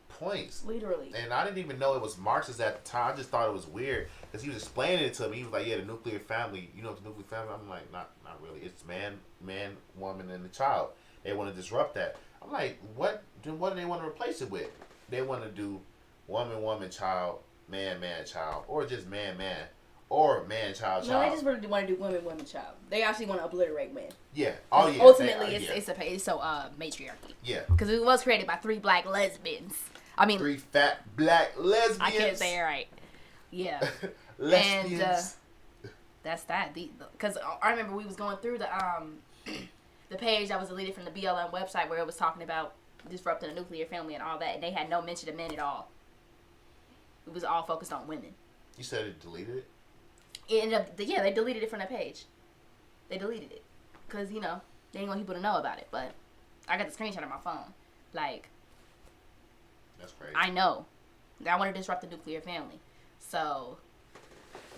points. Literally. And I didn't even know it was Marxist at the time. I just thought it was weird because he was explaining it to me. He was like, yeah, the nuclear family, you know the nuclear family? I'm like, not really. It's man, woman, and the child. They want to disrupt that. I'm like, what do they want to replace it with? They want to do woman, child, man, child, or just man, or man, child. No, they just really want to do woman, child. They actually want to obliterate men. Yeah. Oh, yeah. Ultimately, it's matriarchy. Yeah. Because it was created by 3 black lesbians. I mean, 3 fat black lesbians. I can't say it right. Yeah. Lesbians. And that's that. Because I remember we was going through the page that was deleted from the BLM website where it was talking about disrupting the nuclear family and all that, and they had no mention of men at all. It was all focused on women. You said it deleted it? It ended up, they deleted it from the page. They deleted it. Because, you know, they didn't want people to know about it. But I got the screenshot on my phone. Like, that's crazy. I know. I want to disrupt the nuclear family. So,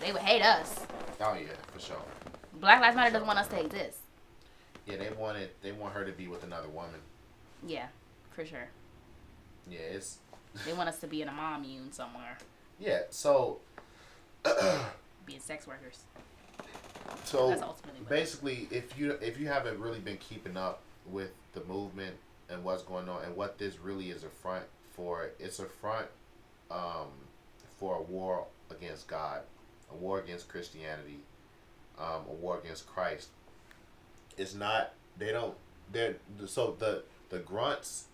they would hate us. Oh, yeah, for sure. Black Lives Matter doesn't want us to exist. Yeah, they want her to be with another woman. Yeah, for sure. Yeah, they want us to be in a commune somewhere. Yeah, so being sex workers. So that's ultimately basically, if you haven't really been keeping up with the movement and what's going on and what this really is a front for, it's a front for a war against God, a war against Christianity, a war against Christ. It's not. They're so the grunts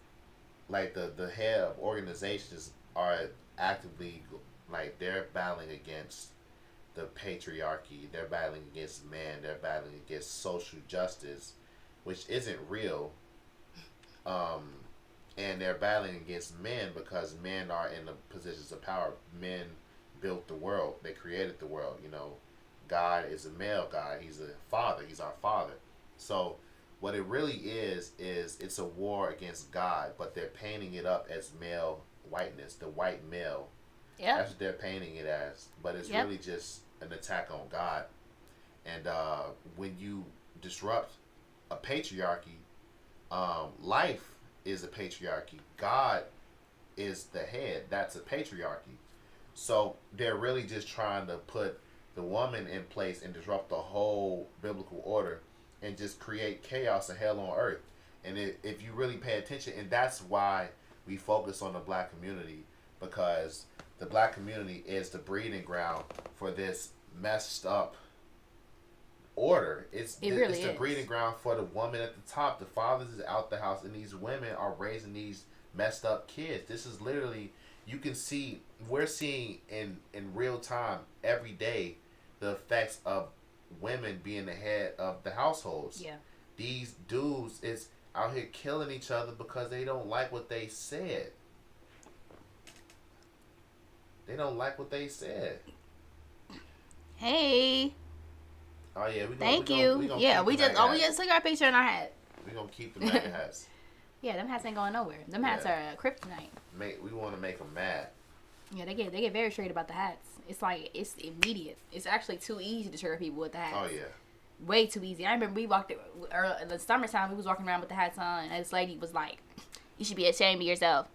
like the head of organizations are actively like they're battling against the patriarchy. They're battling against man. They're battling against social justice, which isn't real. And they're battling against men because men are in the positions of power. Men built the world. They created the world. You know, God is a male God. He's a father. He's our father. So what it really is it's a war against God, but they're painting it up as male whiteness, the white male. Yeah. That's what they're painting it as. But it's really just an attack on God. And when you disrupt a patriarchy, life is a patriarchy. God is the head. That's a patriarchy. So they're really just trying to put the woman in place and disrupt the whole biblical order and just create chaos and hell on earth. And if you really pay attention, and that's why we focus on the black community, because the black community is the breeding ground for this messed up order. It's the breeding ground for the woman at the top. The fathers is out the house, and these women are raising these messed up kids. This is literally, you can see, we're seeing in real time every day the effects of women being the head of the households. Yeah. These dudes is out here killing each other because they don't like what they said. They don't like what they said. Hey. Oh yeah, Thank you. We just took our picture in our hat. We gonna keep the MAGA hats. Yeah, them hats ain't going nowhere. Them hats are kryptonite. We want to make them mad. Yeah, they get very straight about the hats. It's like, it's immediate. It's actually too easy to trigger people with the hats. Oh yeah. Way too easy. I remember we walked in the summertime. We was walking around with the hats on, and this lady was like, "You should be ashamed of yourself."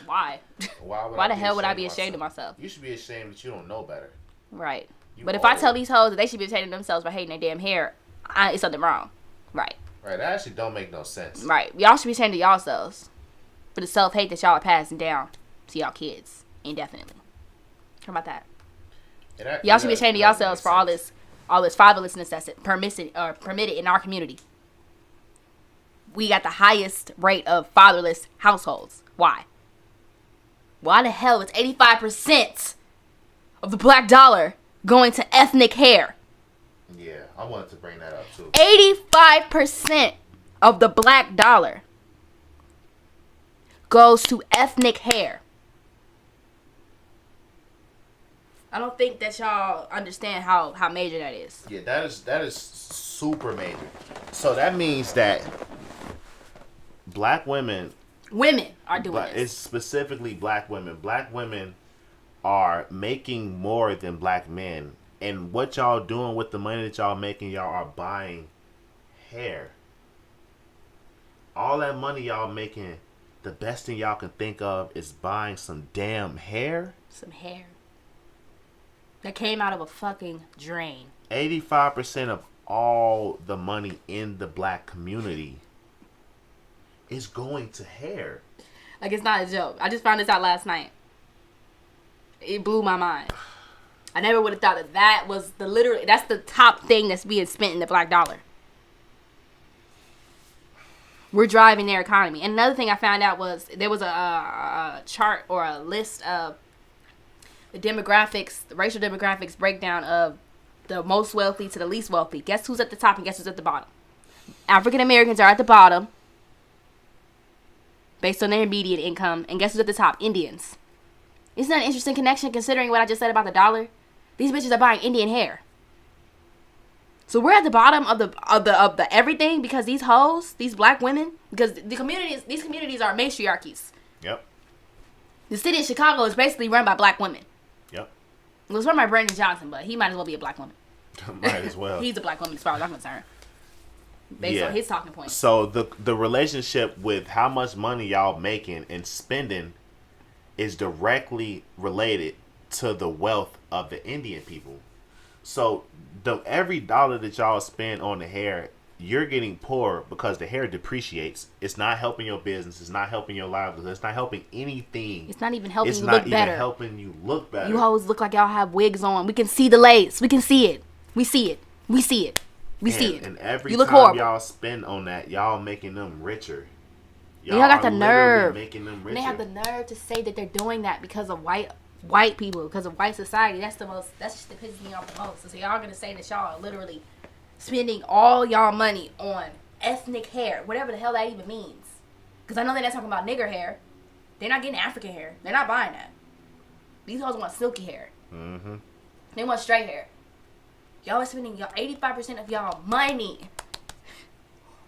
Why? Why the hell would I be ashamed of myself? You should be ashamed that you don't know better. Right. But if I tell these hoes that they should be ashamed of themselves for hating their damn hair, it's something wrong. Right. Right. That actually don't make no sense. Right. Y'all should be ashamed of y'allselves for the self-hate that y'all are passing down to y'all kids indefinitely. How about that? Y'all should be ashamed of yourselves for all this fatherlessness that's permitted in our community. We got the highest rate of fatherless households. Why? Why the hell is 85% of the black dollar going to ethnic hair? Yeah, I wanted to bring that up too. 85% of the black dollar goes to ethnic hair. I don't think that y'all understand how major that is. Yeah, that is super major. So that means that black women are doing this. It's specifically black women. Black women are making more than black men. And what y'all doing with the money that y'all making, y'all are buying hair. All that money y'all making, the best thing y'all can think of is buying some damn hair. Some hair. That came out of a fucking drain. 85% of all the money in the black community is going to hair. Like, it's not a joke. I just found this out last night. It blew my mind. I never would have thought that was that's the top thing that's being spent in the black dollar. We're driving their economy. And another thing I found out was there was a chart or a list of the demographics, the racial demographics breakdown of the most wealthy to the least wealthy. Guess who's at the top and guess who's at the bottom? African Americans are at the bottom based on their immediate income. And guess who's at the top? Indians. Isn't that an interesting connection considering what I just said about the dollar? These bitches are buying Indian hair. So we're at the bottom of the everything because these hoes, these black women, because these communities are matriarchies. Yep. The city of Chicago is basically run by black women. Yep. It was run by Brandon Johnson, but he might as well be a black woman. Might as well. He's a black woman as far as I'm concerned. Based on his talking points. So the relationship with how much money y'all making and spending is directly related to the wealth of the Indian people. So every dollar that y'all spend on the hair, you're getting poor because the hair depreciates. It's not helping your business. It's not helping your livelihood. It's not helping anything. It's not even helping you look better. It's not even helping you look better. You always look like y'all have wigs on. We can see the lace. We can see it. We see it. We see it. We see it. And every you look time horrible. Y'all spend on that, y'all making them richer. Y'all got the nerve. Making them richer. And they have the nerve to say that they're doing that because of white people, because of white society. That's just the pisses me off the most. So y'all gonna say that y'all are literally spending all y'all money on ethnic hair, whatever the hell that even means. Because I know they're not talking about nigger hair. They're not getting African hair. They're not buying that. These hoes want silky hair. Mm-hmm. They want straight hair. Y'all are spending 85% of y'all money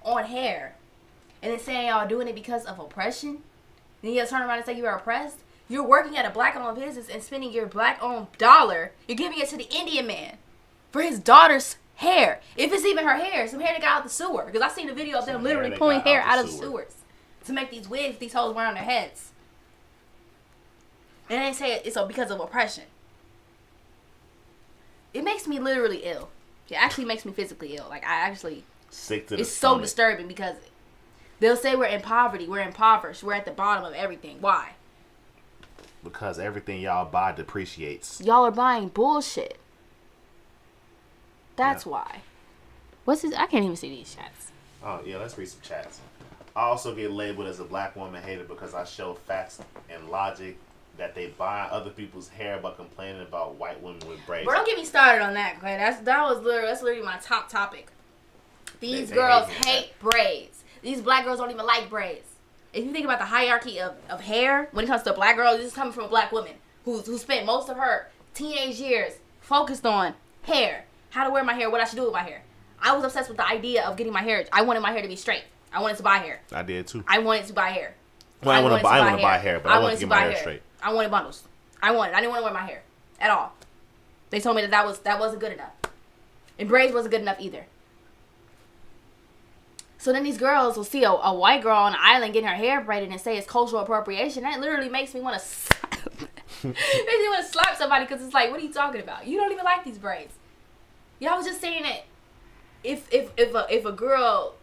on hair. And then saying y'all doing it because of oppression. Then you turn around and say you are oppressed. You're working at a black-owned business and spending your black-owned dollar. You're giving it to the Indian man for his daughter's hair. If it's even her hair. Some hair that got out the sewer. Because I seen a video of them literally pulling hair out of the sewers to make these wigs these hoes wear on their heads. And they say it's because of oppression. It makes me literally ill. It actually makes me physically ill. Like, I actually... Sick to the It's stomach. so disturbing because they'll say we're in poverty. We're impoverished. We're at the bottom of everything. Why? Because everything y'all buy depreciates. Y'all are buying bullshit. That's why. What's this? I can't even see these chats. Oh, yeah, let's read some chats. I also get labeled as a black woman hater because I show facts and logic that they buy other people's hair but complaining about white women with braids. Bro, don't get me started on that, Clay. That's literally my top topic. These girls hate braids. These black girls don't even like braids. If you think about the hierarchy of hair, when it comes to a black girl, this is coming from a black woman who spent most of her teenage years focused on hair. How to wear my hair, what I should do with my hair. I was obsessed with the idea of getting my hair. I wanted my hair to be straight. I wanted to buy hair. I did too. I wanted to buy hair. Well, I want to buy hair, but I wanted to get my hair straight. I wanted bundles. I didn't want to wear my hair at all. They told me that wasn't good enough. And braids wasn't good enough either. So then these girls will see a white girl on an island getting her hair braided and say it's cultural appropriation. That literally makes me want to slap somebody because it's like, what are you talking about? You don't even like these braids. Y'all was just saying that if a girl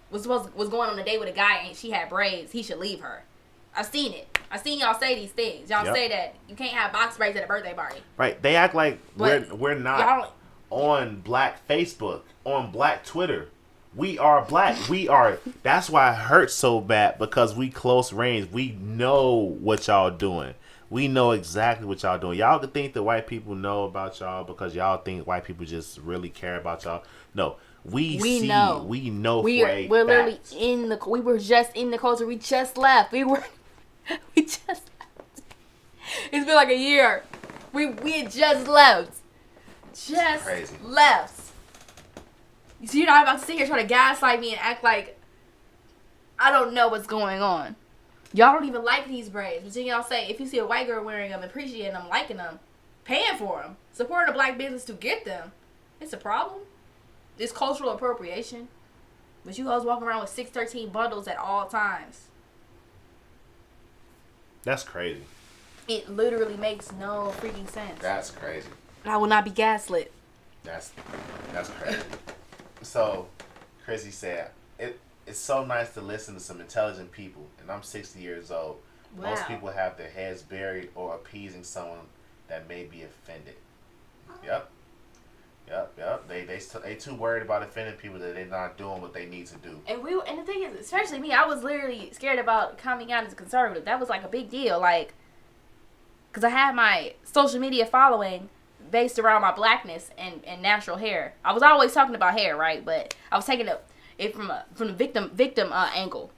was going on a date with a guy and she had braids, he should leave her. I've seen it. I've seen y'all say these things. Y'all say that you can't have box braids at a birthday party. Right. They act like we're not on black Facebook, on black Twitter. We are black. That's why it hurts so bad, because we close range. We know what y'all doing. We know exactly what y'all doing. Y'all could think that white people know about y'all because y'all think white people just really care about y'all. No. We know. We know we're literally we were just in the culture. We just left. We just left. It's been like a year. We had just left. Just crazy. Left. So you're not about to sit here trying to gaslight me and act like I don't know what's going on. Y'all don't even like these braids. But then y'all say, if you see a white girl wearing them, appreciating them, liking them, paying for them, supporting a black business to get them, it's a problem. It's cultural appropriation. But you hoes walking around with 613 bundles at all times. That's crazy. It literally makes no freaking sense. That's crazy. I will not be gaslit. That's crazy. So, Chrissy said, it's so nice to listen to some intelligent people, and I'm 60 years old. Wow. Most people have their heads buried or appeasing someone that may be offended. Yep. They too worried about offending people that they're not doing what they need to do. And the thing is, especially me, I was literally scared about coming out as a conservative. That was like a big deal, like, because I had my social media following based around my blackness and natural hair. I was always talking about hair, right? But I was taking it from the victim angle.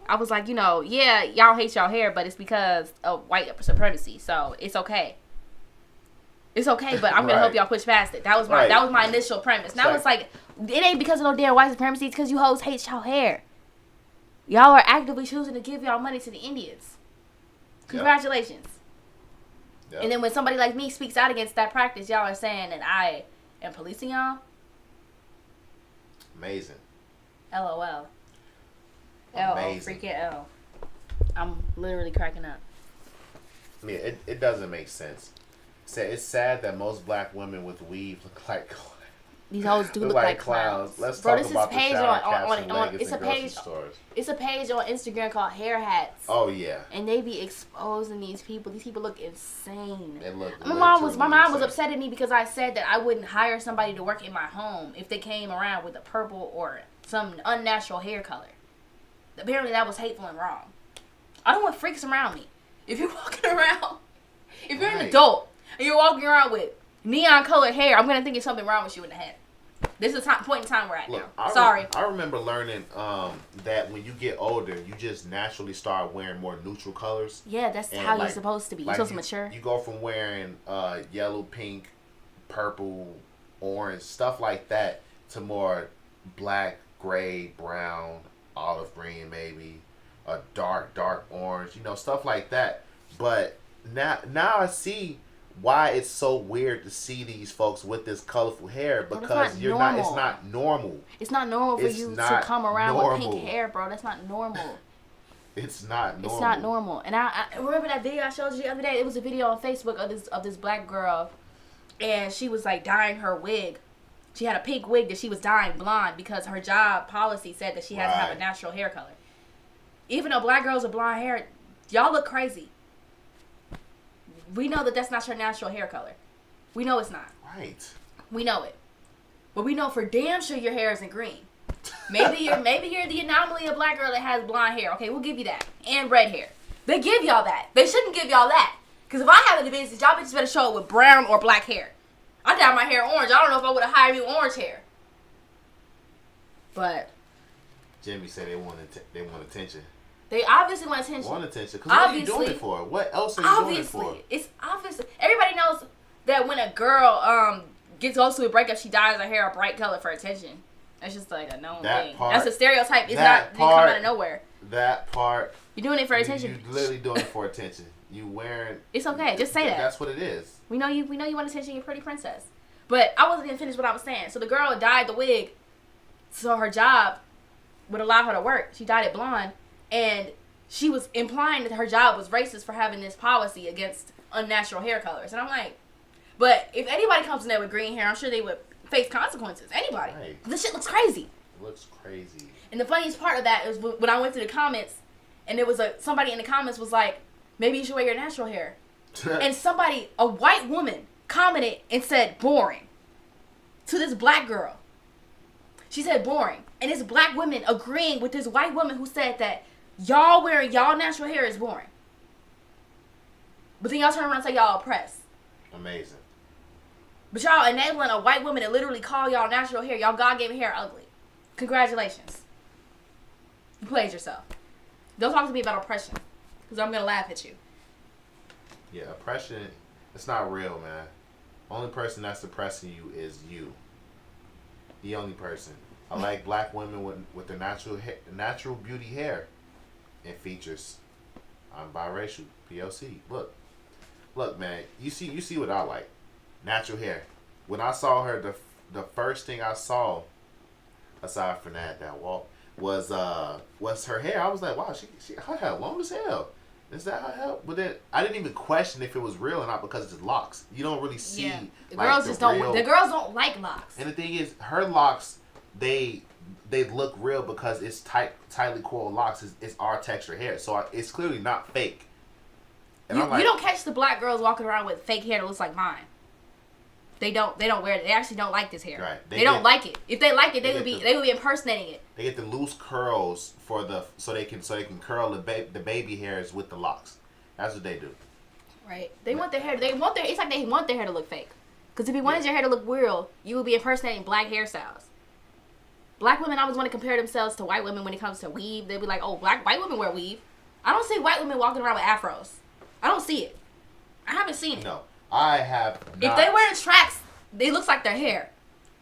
I was like, yeah, y'all hate y'all hair, but it's because of white supremacy, so it's okay. It's okay, but I'm gonna help y'all push past it. That was my initial premise. Now it's like, it ain't because of no damn white supremacy. It's because you hoes hate y'all hair. Y'all are actively choosing to give y'all money to the Indians. Congratulations. Yep. And then when somebody like me speaks out against that practice, y'all are saying that I am policing y'all. Amazing. LOL. Amazing. Freaking L. I'm literally cracking up. Yeah, it doesn't make sense. It's sad that most black women with weave look like these hoes do look like clowns. Let's talk about the shower caps and leggings in grocery stores. It's a page on Instagram called Hair Hats. Oh yeah. And they be exposing these people. These people look insane. They look. My mom was upset at me because I said that I wouldn't hire somebody to work in my home if they came around with a purple or some unnatural hair color. apparently that was hateful and wrong. I don't want freaks around me. If you're walking around, if you're an adult and you're walking around with neon colored hair, I'm gonna think there's something wrong with you in the head. This is the point in time we're at now. Sorry. I remember learning that when you get older, you just naturally start wearing more neutral colors. Yeah, that's how you're supposed to be. You're supposed to mature. You go from wearing yellow, pink, purple, orange, stuff like that, to more black, gray, brown, olive green, maybe a dark orange. Stuff like that. But now I see why it's so weird to see these folks with this colorful hair, because it's not normal. It's not normal for you to come around with pink hair, bro. That's not normal. It's not normal. It's not normal. And I remember that video I showed you the other day. It was a video on Facebook of this black girl, and she was like dyeing her wig. She had a pink wig that she was dyeing blonde because her job policy said that she had to have a natural hair color. Even though black girls with blonde hair, y'all look crazy. We know that that's not your natural hair color. We know it's not. Right. We know it. But we know for damn sure your hair isn't green. Maybe you're the anomaly of black girl that has blonde hair. Okay, we'll give you that. And red hair. They give y'all that. They shouldn't give y'all that. Because if I had a business, y'all bitches better show up with brown or black hair. I dyed my hair orange. I don't know if I would have hired you orange hair. But Jimmy said they want attention. They obviously want attention. Because what are you doing it for? What else are you doing it for? It's obvious. Everybody knows that when a girl goes through a breakup, she dyes her hair a bright color for attention. That's just like a known thing. That's a stereotype. It's not come out of nowhere. That part. You're doing it for attention. You're literally doing it for attention. You wearing. It's okay. Just say that. That's what it is. We know you want attention. You're a pretty princess. But I wasn't even finished what I was saying. So the girl dyed the wig, so her job would allow her to work. She dyed it blonde. And she was implying that her job was racist for having this policy against unnatural hair colors. And I'm like, but if anybody comes in there with green hair, I'm sure they would face consequences. Anybody. Right. This shit looks crazy. It looks crazy. And the funniest part of that is when I went to the comments, and there was somebody in the comments was like, maybe you should wear your natural hair. And a white woman, commented and said, boring. To this black girl. She said, boring. And this black woman agreeing with this white woman who said that y'all wearing y'all natural hair is boring. But then y'all turn around and say y'all oppressed. Amazing. But y'all enabling a white woman to literally call y'all natural hair, y'all God-given hair ugly. Congratulations. You played yourself. Don't talk to me about oppression. Because I'm going to laugh at you. Yeah, oppression, it's not real, man. Only person that's oppressing you is you. The only person. I like black women with their natural beauty hair and features. I'm biracial. POC. Look, man. You see what I like. Natural hair. When I saw her, the first thing I saw, aside from that walk, was her hair. I was like, wow, she her hair long as hell. Is that her hair? But then I didn't even question if it was real or not because it's locks. You don't really see. Yeah. The girls don't like locks. And the thing is, her locks, they look real because it's tightly coiled locks. It's our texture hair, so it's clearly not fake. And you don't catch the black girls walking around with fake hair that looks like mine. They don't wear it. They actually don't like this hair. Right. They don't like it. If they liked it, they would be impersonating it. They get the loose curls so they can curl the baby hairs with the locks. That's what they do. Right. They want their hair. It's like they want their hair to look fake. Because if you wanted your hair to look real, you would be impersonating black hairstyles. Black women always want to compare themselves to white women when it comes to weave. They'd be like, oh, white women wear weave. I don't see white women walking around with afros. I don't see it. I haven't seen it. No. I have not. If they wearing tracks, it looks like their hair.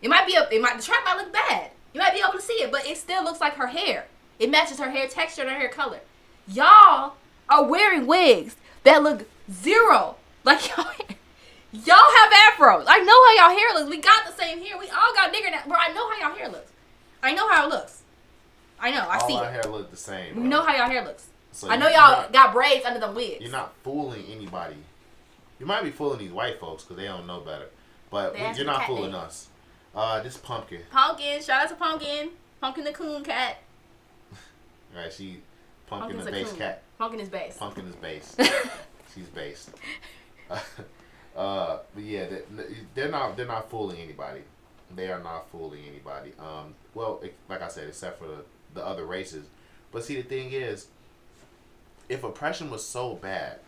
The track might look bad. You might be able to see it, but it still looks like her hair. It matches her hair texture and her hair color. Y'all are wearing wigs that look zero. Like y'all have afros. I know how y'all hair looks. We got the same hair. We all got nigger now. Bro, I know how y'all hair looks. I know how it looks. I know. I see it. All our hair look the same. We know how y'all hair looks. So I know y'all got braids under them wigs. You're not fooling anybody. You might be fooling these white folks because they don't know better. But you're not fooling us. This Pumpkin. Pumpkin. Shout out to Pumpkin. Pumpkin the coon cat. Right, she... Pumpkin the base cat. Pumpkin is base. Pumpkin is base. She's based. But yeah, they're not fooling anybody. They are not fooling anybody. Well, like I said, except for the other races. But see, the thing is, if oppression was so bad,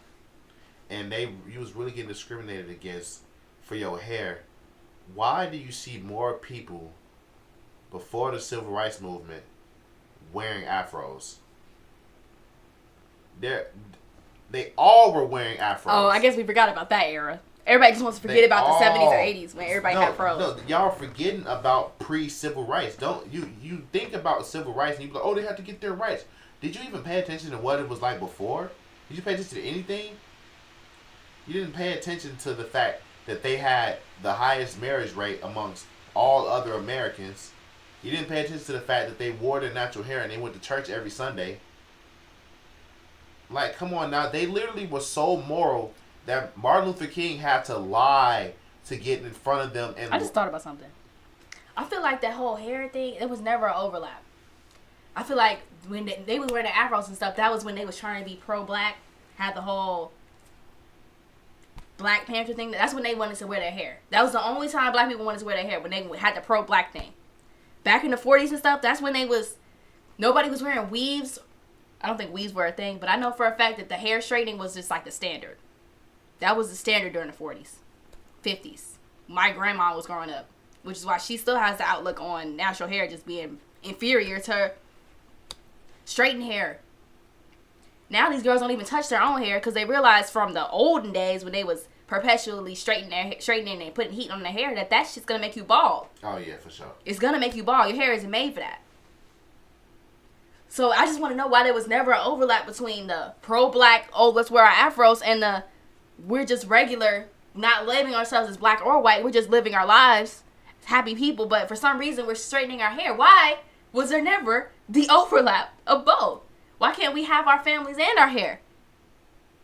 and you was really getting discriminated against for your hair, why do you see more people before the civil rights movement wearing afros? They all were wearing afros. Oh, I guess we forgot about that era. Everybody just wants to forget about the 70s or 80s when everybody had fros. No, y'all are forgetting about pre-civil rights. Don't you think about civil rights and you go, oh, they have to get their rights. Did you even pay attention to what it was like before? Did you pay attention to anything? You didn't pay attention to the fact that they had the highest marriage rate amongst all other Americans. You didn't pay attention to the fact that they wore their natural hair and they went to church every Sunday. Like, come on now. They literally were so moral that Martin Luther King had to lie to get in front of them. And I just thought about something. I feel like that whole hair thing, it was never an overlap. I feel like when they were wearing the afros and stuff, that was when they was trying to be pro-black, had the whole Black Panther thing. That's when they wanted to wear their hair. That was the only time black people wanted to wear their hair, when they had the pro-black thing. Back in the 40s and stuff, that's when nobody was wearing weaves. I don't think weaves were a thing, but I know for a fact that the hair straightening was just like the standard. That was the standard during the 40s, 50s. My grandma was growing up, which is why she still has the outlook on natural hair just being inferior to straightened hair. Now these girls don't even touch their own hair because they realize from the olden days when they was perpetually straightening and putting heat on their hair that shit's gonna make you bald. Oh yeah, for sure. It's gonna make you bald. Your hair isn't made for that. So I just want to know why there was never an overlap between the pro-black, oh, let's wear our afros, and the we're just regular, not labeling ourselves as black or white. We're just living our lives, happy people. But for some reason, we're straightening our hair. Why was there never the overlap of both? Why can't we have our families and our hair?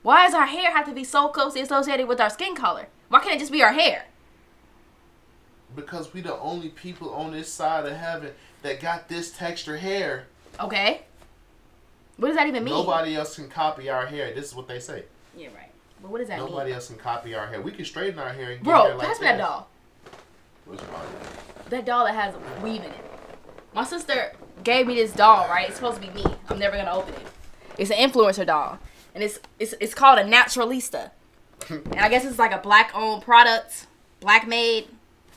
Why does our hair have to be so closely associated with our skin color? Why can't it just be our hair? Because we the only people on this side of heaven that got this texture hair. Okay. What does that even mean? Nobody else can copy our hair. This is what they say. Yeah, right. But what does that mean? Nobody else can copy our hair. We can straighten our hair and get Bro, hair like pass me that doll. Which one? That doll that has a weave in it. My sister gave me this doll, right? It's supposed to be me. I'm never gonna open it. It's an influencer doll. And it's called a Naturalista. And I guess it's like a black owned product. Black made.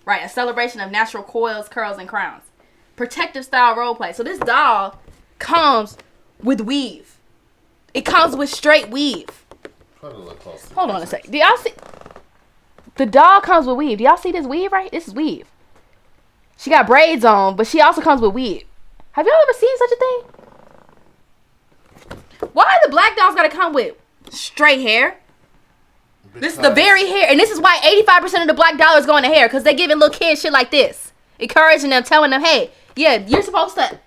Right, a celebration of natural coils, curls, and crowns. Protective style role play. So this doll comes with weave. It comes with straight weave. Hold on a sec. Do y'all see? The doll comes with weave. Do y'all see this weave right? This is weave. She got braids on, but she also comes with weave. Have y'all ever seen such a thing? Why the black dolls gotta come with straight hair? Because this is the very hair. And this is why 85% of the black dollars go into hair. Because they giving little kids shit like this. Encouraging them, telling them, hey, yeah, you're supposed to...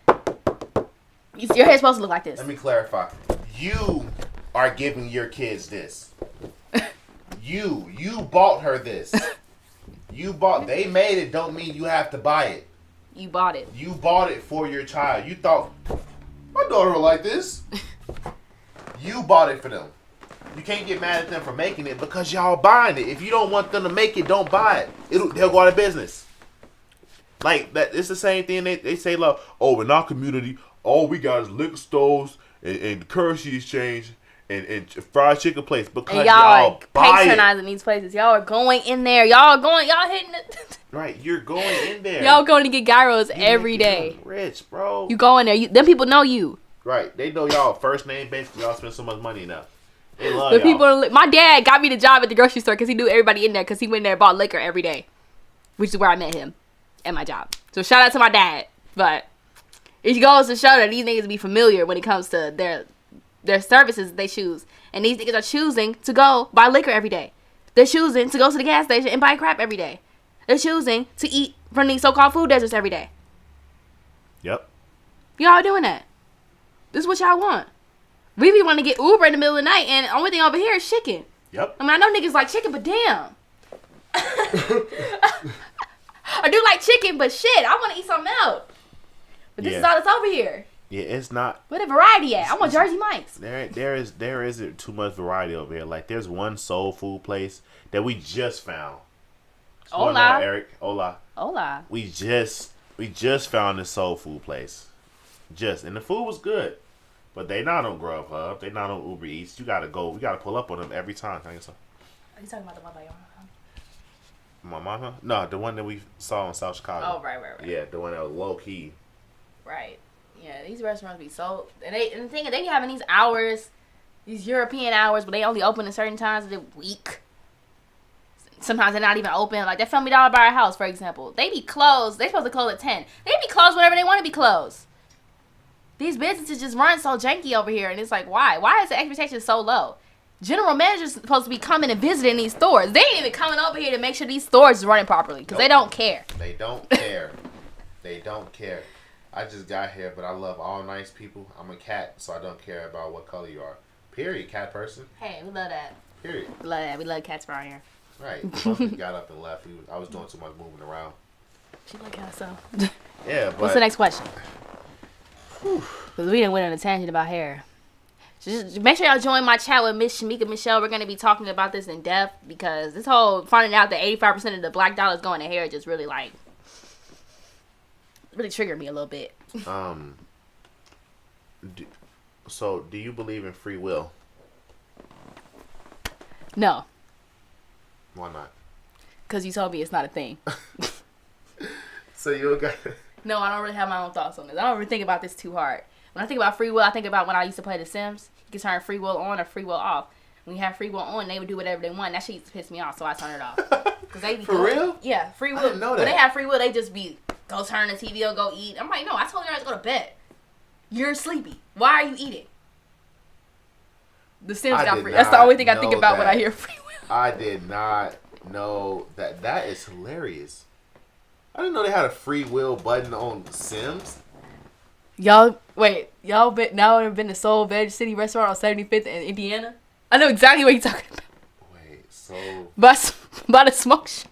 Your hair's supposed to look like this. Let me clarify. You are giving your kids this. You bought her this. They made it, don't mean you have to buy it. You bought it. You bought it for your child. You thought, my daughter will like this. You bought it for them. You can't get mad at them for making it because y'all buying it. If you don't want them to make it, don't buy it. They'll go out of business. Like that, it's the same thing. They say, like, oh, in our community, all we got is liquor stores and currency exchange and fried chicken place because and y'all patronizing these places. Y'all are going in there. Y'all hitting it. Right, you're going in there. Y'all going to get gyros every day. Rich, bro. You go in there. Them people know you. Right, they know y'all first name basis. Y'all spend so much money enough. They love the y'all. people. My dad got me the job at the grocery store because he knew everybody in there because he went there and bought liquor every day, which is where I met him at my job. So shout out to my dad. But it goes to show that these niggas be familiar when it comes to their services they choose. And these niggas are choosing to go buy liquor every day. They're choosing to go to the gas station and buy crap every day. They're choosing to eat from these so-called food deserts every day. Yep. Y'all are doing that. This is what y'all want. We be wanting to get Uber in the middle of the night, and the only thing over here is chicken. Yep. I mean, I know niggas like chicken, but damn. I do like chicken, but shit, I want to eat something else. But this is all that's over here. Yeah, it's not. Where the variety at? I want Jersey Mike's. There isn't too much variety over here. Like, there's one soul food place that we just found. Hola. Eric. Hola. We just found this soul food place. And the food was good. But they not on Grubhub. They not on Uber Eats. You gotta go. We gotta pull up on them every time. Are you talking about the one by your mom? My mama? No, the one that we saw in South Chicago. Oh, right. Yeah, the one that was low key. Right. Yeah, these restaurants be so... And the thing is, they be having these hours, these European hours, but they only open at certain times of the week. Sometimes they're not even open. Like that Family Dollar by our house, for example. They be closed. They supposed to close at 10. They be closed whenever they want to be closed. These businesses just run so janky over here. And it's like, why? Why is the expectation so low? General managers supposed to be coming and visiting these stores. They ain't even coming over here to make sure these stores are running properly. Because they don't care. They don't care. They don't care. I just got here, but I love all nice people. I'm a cat, so I don't care about what color you are. Period, cat person. Hey, we love that. Period. We love that. We love cats around here. Right. Mostly got up and left. I was doing too much moving around. She like cats, so. Yeah, but... What's the next question? Because we didn't went on a tangent about hair. Just make sure y'all join my chat with Miss Shamika Michelle. We're going to be talking about this in depth because this whole finding out that 85% of the black dollars going to hair just really like... really triggered me a little bit. So, do you believe in free will? No. Why not? Because you told me it's not a thing. So you got... No, I don't really have my own thoughts on this. I don't really think about this too hard. When I think about free will, I think about when I used to play The Sims. You can turn free will on or free will off. When you have free will on, they would do whatever they want. That shit used to piss me off, so I turn it off. Cause they be For real? Yeah, free will. I didn't know that. When they have free will, they just be, go turn the TV or go eat. I'm like, no, I told you guys to go to bed. You're sleepy. Why are you eating? The Sims got free. That's the only thing I think about when I hear free will. I did not know that. That is hilarious. I didn't know they had a free will button on The Sims. Y'all been to Soul Veg City Restaurant on 75th in Indiana? I know exactly what you're talking about. Wait, so... By the smoke shop.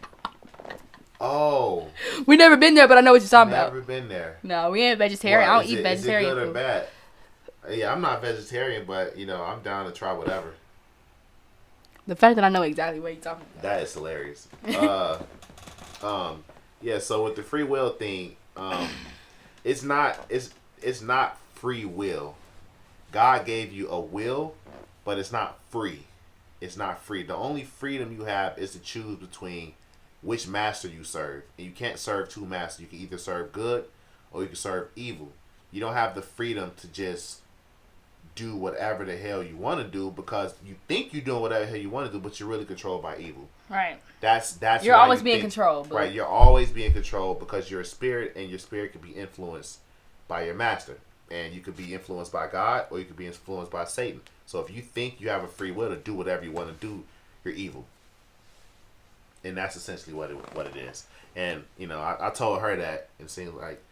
Oh. We never been there, but I know what you're talking about. Never been there. No, we ain't vegetarian. I don't eat vegetarian Is it good food. or bad? Yeah, I'm not vegetarian, but, I'm down to try whatever. The fact that I know exactly what you're talking about. That is hilarious. Yeah, so with the free will thing, it's not free will. God gave you a will, but it's not free. It's not free. The only freedom you have is to choose between which master you serve. And you can't serve two masters. You can either serve good or you can serve evil. You don't have the freedom to just do whatever the hell you want to do because you think you're doing whatever the hell you want to do, but you're really controlled by evil. Right. That's you're always being controlled. But... Right. You're always being controlled because you're a spirit, and your spirit can be influenced by your master, and you could be influenced by God or you could be influenced by Satan. So if you think you have a free will to do whatever you want to do, you're evil. And that's essentially what it is. And I told her that, and it seems like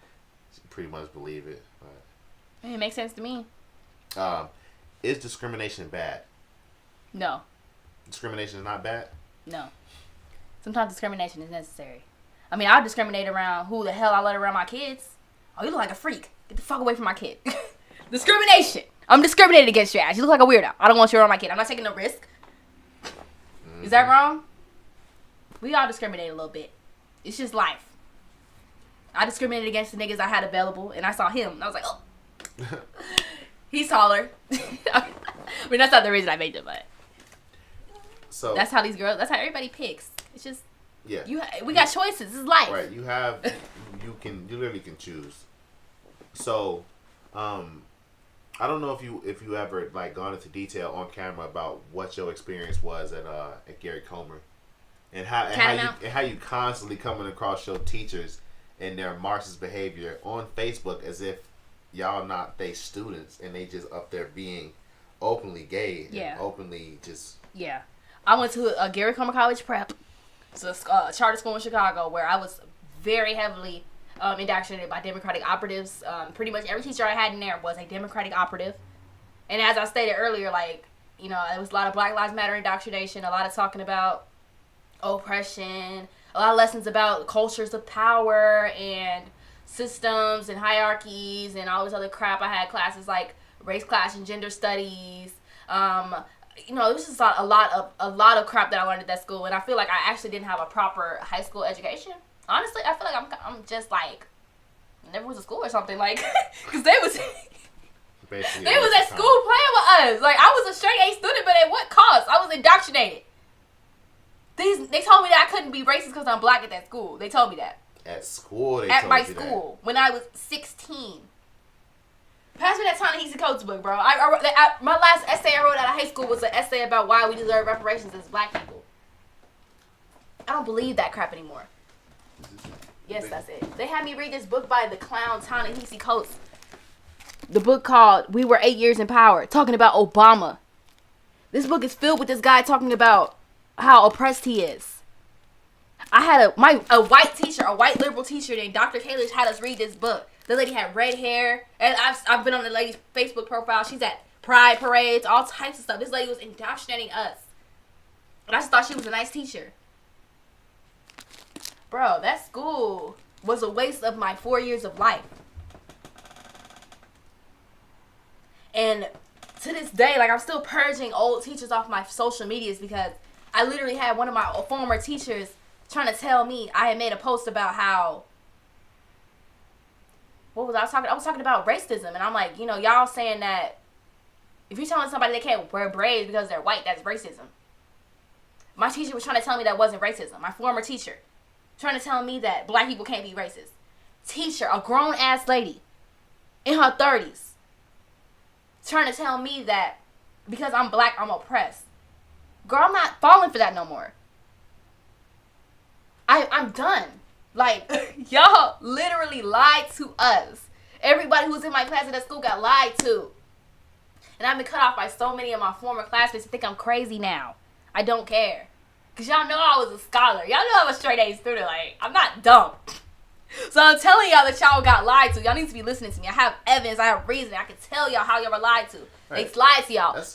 she pretty much believed it. But, it makes sense to me. Is discrimination bad? No. Discrimination is not bad? No. Sometimes discrimination is necessary. I mean, I'll discriminate around who the hell I let around my kids. Oh, you look like a freak. Get the fuck away from my kid. Discrimination. I'm discriminating against your ass. You look like a weirdo. I don't want you around my kid. I'm not taking no risk. Mm-hmm. Is that wrong? We all discriminate a little bit. It's just life. I discriminated against the niggas I had available, and I saw him, and I was like, oh. He's taller. I mean, that's not the reason I made it, but... So that's how that's how everybody picks. It's just... Yeah. We got choices. This is life. Right. You literally can choose. So, I don't know if you ever gone into detail on camera about what your experience was at Gary Comer, and how you constantly coming across your teachers and their Marxist behavior on Facebook as if y'all not they students and they just up there being openly gay and openly just I went to a Gary Comer College prep. It's a charter school in Chicago where I was very heavily indoctrinated by Democratic operatives. Pretty much every teacher I had in there was a Democratic operative. And as I stated earlier, there was a lot of Black Lives Matter indoctrination, a lot of talking about oppression, a lot of lessons about cultures of power and systems and hierarchies and all this other crap. I had classes like race, class, and gender studies. It was just a lot of crap that I learned at that school, and I feel like I actually didn't have a proper high school education. Honestly, I feel like I'm just never was to school or something, because they was Basically, they was at school playing with us. Like, I was a straight A student, but at what cost? I was indoctrinated. They told me that I couldn't be racist because I'm black at that school. They told me that. At school, they at told my you school when I was 16. Pass me that Ta-Nehisi Coates book, bro. My last essay I wrote out of high school was an essay about why we deserve reparations as black people. I don't believe that crap anymore. Yes, that's it. They had me read this book by the clown Ta-Nehisi Coates. The book called We Were 8 Years in Power, talking about Obama. This book is filled with this guy talking about how oppressed he is. I had a white teacher, a white liberal teacher named Dr. Kalish had us read this book. The lady had red hair, and I've been on the lady's Facebook profile. She's at pride parades, all types of stuff. This lady was indoctrinating us. And I just thought she was a nice teacher. Bro, that school was a waste of my 4 years of life. And to this day, like, I'm still purging old teachers off my social medias because I literally had one of my former teachers trying to tell me I had made a post about how, what was I talking? I was talking about racism, and I'm like, y'all saying that if you're telling somebody they can't wear braids because they're white, that's racism. My teacher was trying to tell me that wasn't racism. My former teacher trying to tell me that black people can't be racist. Teacher, a grown ass lady in her 30s, trying to tell me that because I'm black, I'm oppressed. Girl, I'm not falling for that no more. I'm done. Like, y'all literally lied to us. Everybody who was in my class at that school got lied to. And I've been cut off by so many of my former classmates who think I'm crazy now. I don't care. Because y'all know I was a scholar. Y'all know I'm a straight A student. Like, I'm not dumb. So I'm telling y'all that y'all got lied to. Y'all need to be listening to me. I have evidence. I have reason. I can tell y'all how y'all were lied to. Right. They lied to y'all. That's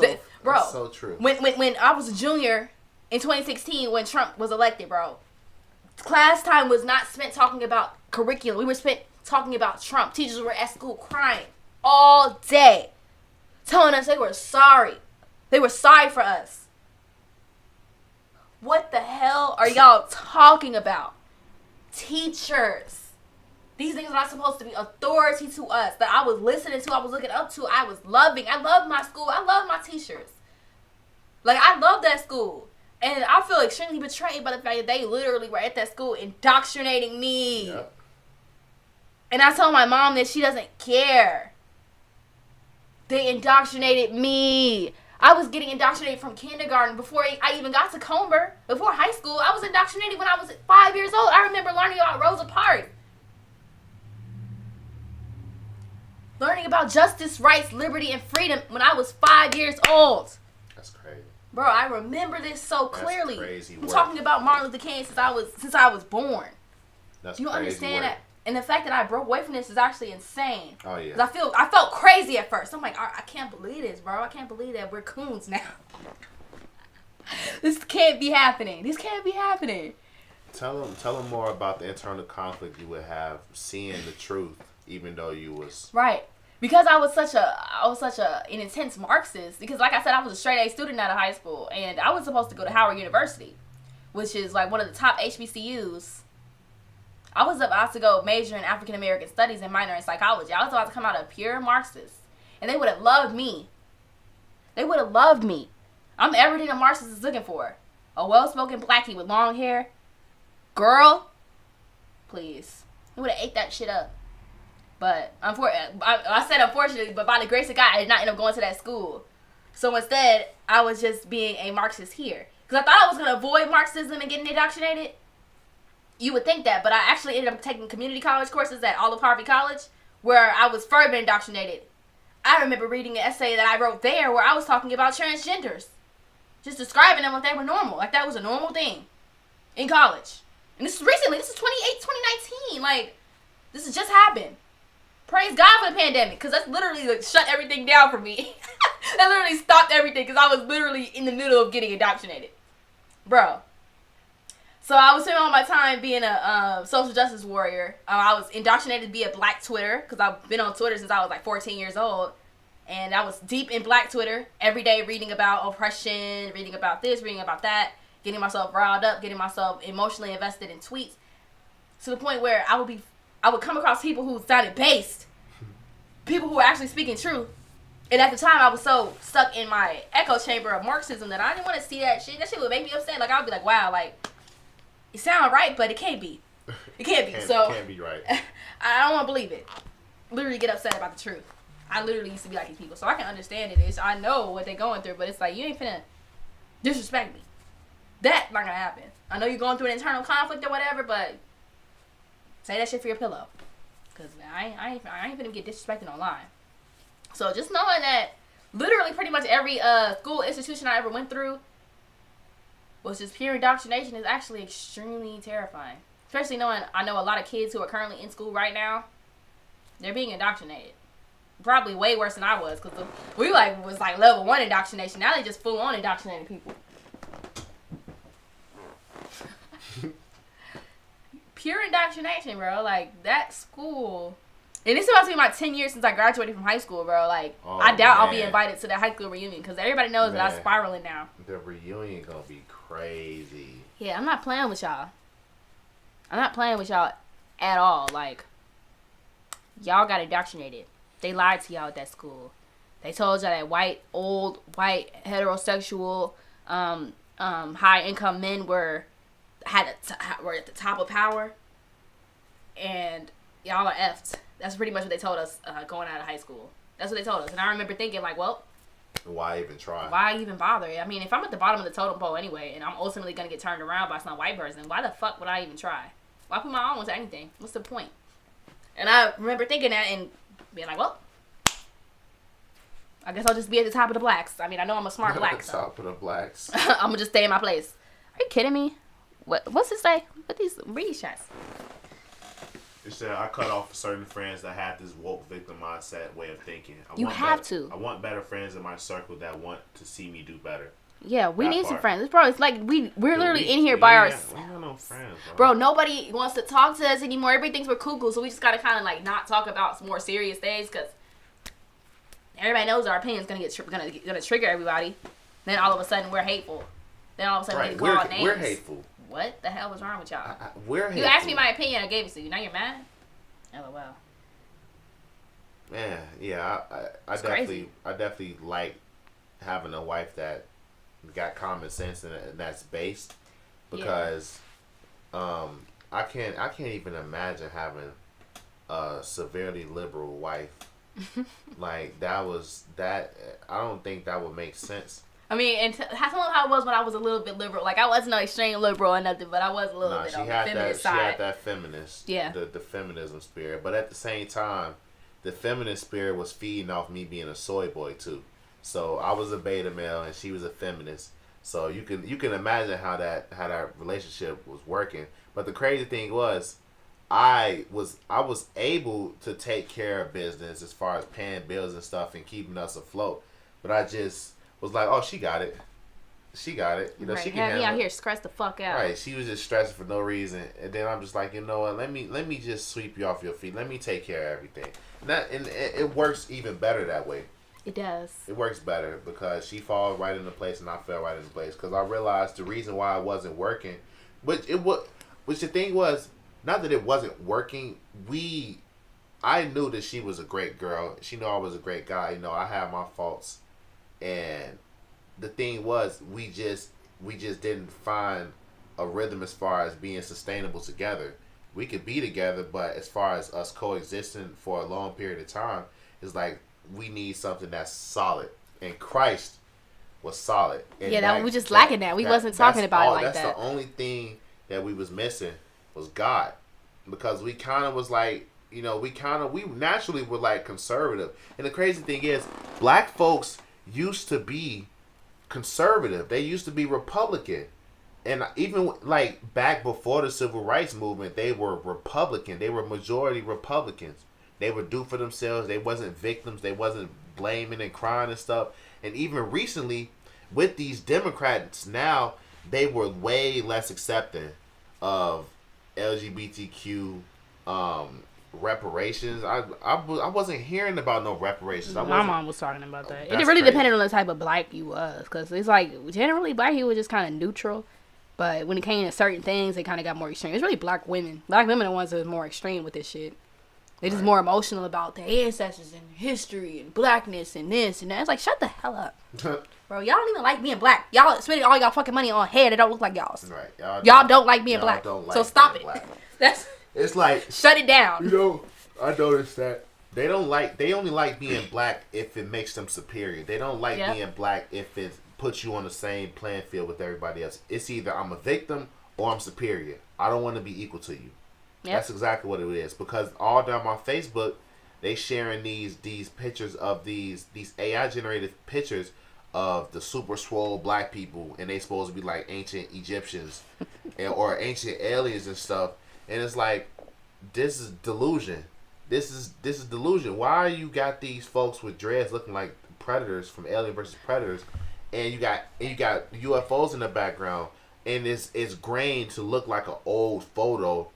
so true. When I was a junior in 2016 when Trump was elected, bro, class time was not spent talking about curriculum. We were spent talking about Trump. Teachers were at school crying all day, telling us they were sorry. They were sorry for us. What the hell are y'all talking about? Teachers. These things are not supposed to be authority to us that I was listening to, I was looking up to, I was loving. I love my school. I love my teachers. Like, I love that school. And I feel extremely betrayed by the fact that they literally were at that school indoctrinating me. Yep. And I told my mom that she doesn't care. They indoctrinated me. I was getting indoctrinated from kindergarten before I even got to Comer. Before high school, I was indoctrinated when I was 5 years old. I remember learning about Rosa Parks. Learning about justice, rights, liberty, and freedom when I was 5 years old. That's crazy. Bro, I remember this so clearly. That's crazy work. I'm talking about Martin Luther King since I was born. That's Do you crazy understand work. that? And the fact that I broke away from this is actually insane. Oh yeah. 'Cause I felt crazy at first. I'm like, I can't believe this, bro. I can't believe that we're coons now. This can't be happening. This can't be happening. Tell them more about the internal conflict you would have seeing the truth, even though you was right. Because I was such an intense Marxist. Because like I said, I was a straight A student out of high school, and I was supposed to go to Howard University, which is like one of the top HBCUs. I was about to go major in African American Studies and minor in psychology. I was about to come out a pure Marxist, and they would have loved me. They would have loved me. I'm everything a Marxist is looking for: a well-spoken blackie with long hair. Girl, please, they would have ate that shit up. But I said unfortunately, but by the grace of God, I did not end up going to that school. So instead, I was just being a Marxist here. Because I thought I was going to avoid Marxism and getting indoctrinated. You would think that, but I actually ended up taking community college courses at Olive Harvey College, where I was further indoctrinated. I remember reading an essay that I wrote there where I was talking about transgenders. Just describing them like they were normal. Like that was a normal thing in college. And this is recently. This is 2019. Like, this has just happened. Praise God for the pandemic, because that's literally like shut everything down for me. That literally stopped everything, because I was literally in the middle of getting indoctrinated. Bro. So I was spending all my time being a social justice warrior. I was indoctrinated to be a black Twitter, because I've been on Twitter since I was like 14 years old. And I was deep in black Twitter, every day reading about oppression, reading about this, reading about that, getting myself riled up, getting myself emotionally invested in tweets. To the point where I would come across people who sounded based. People who were actually speaking truth. And at the time, I was so stuck in my echo chamber of Marxism that I didn't want to see that shit. That shit would make me upset. Like, I would be like, wow, like, it sounds right, but it can't be. It can't be. Can't be right. I don't want to believe it. Literally get upset about the truth. I literally used to be like these people. So I can understand it. I know what they're going through, but it's like, you ain't finna disrespect me. That's not gonna happen. I know you're going through an internal conflict or whatever, but say that shit for your pillow. Because I ain't finna get disrespected online. So just knowing that literally pretty much every school institution I ever went through was just pure indoctrination is actually extremely terrifying. Especially knowing I know a lot of kids who are currently in school right now, they're being indoctrinated. Probably way worse than I was, because we was level 1 indoctrination. Now they just full on indoctrinating people. Pure indoctrination, bro. Like, that school. And it's about to be my 10 years since I graduated from high school, bro. Like, I doubt I'll be invited to the high school reunion, because everybody knows that I'm spiraling now. The reunion gonna be crazy. Yeah, I'm not playing with y'all. I'm not playing with y'all at all. Like, y'all got indoctrinated. They lied to y'all at that school. They told y'all that old white heterosexual high income men were at the top of power, and y'all are effed. That's pretty much what they told us going out of high school. That's what they told us. And I remember thinking, like, well, why even try? Why even bother? I mean, if I'm at the bottom of the totem pole anyway, and I'm ultimately gonna get turned around by some white person, why the fuck would I even try? Why put my own to anything? What's the point? And I remember thinking that and being like, well, I guess I'll just be at the top of the blacks. I mean, I know I'm a smart black. At the top of the blacks. I'm gonna just stay in my place. Are you kidding me? What's it say? What read these shots? It said, I cut off certain friends that have this woke victim mindset way of thinking. I want better friends in my circle that want to see me do better. Yeah, we need some friends. It's like we're literally in here by ourselves. We have no friends, bro. Nobody wants to talk to us anymore. Everybody thinks we're cuckoo, so we just gotta kind of like not talk about some more serious things, because everybody knows our opinion's gonna trigger everybody. Then all of a sudden we're hateful. Then all of a sudden we call names. We're hateful. What the hell was wrong with y'all? We're hateful. You asked me my opinion, I gave it to you. Now you're mad? LOL. Man, yeah, I definitely like having a wife that got common sense and that's based, because I can't even imagine having a severely liberal wife. Like that I don't think that would make sense. I mean, and that's how it was when I was a little bit liberal. Like, I wasn't no extreme liberal or nothing, but I was a little bit on the feminist side. She had that feminist, the feminism spirit. But at the same time, the feminist spirit was feeding off me being a soy boy too. So I was a beta male and she was a feminist. So you can imagine how that relationship was working. But the crazy thing was, I was able to take care of business as far as paying bills and stuff and keeping us afloat. But I just was like, oh, she got it. You know, she can handle me out here stress the fuck out. Right. She was just stressing for no reason. And then I'm just like, you know what, let me just sweep you off your feet. Let me take care of everything. And it works even better that way. It does. It works better because she falls right into place and I fell right into place. Because I realized the reason why it wasn't working, which the thing was, not that it wasn't working, I knew that she was a great girl. She knew I was a great guy. You know, I had my faults. And the thing was, we just didn't find a rhythm as far as being sustainable together. We could be together, but as far as us coexisting for a long period of time, it's like we need something that's solid. And Christ was solid. And we just lacking that. We wasn't talking about it like that. That's the only thing that we was missing was God, because we kind of was like, you know, we naturally were like conservative. And the crazy thing is, black folks used to be conservative. They used to be Republican. And even like back before the civil rights movement, they were Republican. They were majority Republicans. They would do for themselves. They wasn't victims. They wasn't blaming and crying and stuff. And even recently with these Democrats now, they were way less accepting of LGBTQ reparations. I wasn't hearing about no reparations. My mom was talking about that. It really depended on the type of black you was, because it's like generally black people were just kind of neutral, but when it came to certain things, they kind of got more extreme. It's really black women. Black women are the ones that are more extreme with this shit. They're just more emotional about their ancestors and history and blackness and this and that. It's like, shut the hell up. Bro, y'all don't even like being black. Y'all spending all y'all fucking money on hair that don't look like y'all's. Right. Y'all don't like being black. So stop it. That's it's like shut it down. You know, I noticed that they only like being black if it makes them superior. They don't like being black if it puts you on the same playing field with everybody else. It's either I'm a victim or I'm superior. I don't want to be equal to you. Yep. That's exactly what it is. Because all down my Facebook, they sharing these pictures of these AI generated pictures of the super swole black people, and they supposed to be like ancient Egyptians or ancient aliens and stuff. And it's like, this is delusion. This is delusion. Why you got these folks with dreads looking like predators from Alien versus Predators, and you got UFOs in the background, and it's grained to look like an old photo.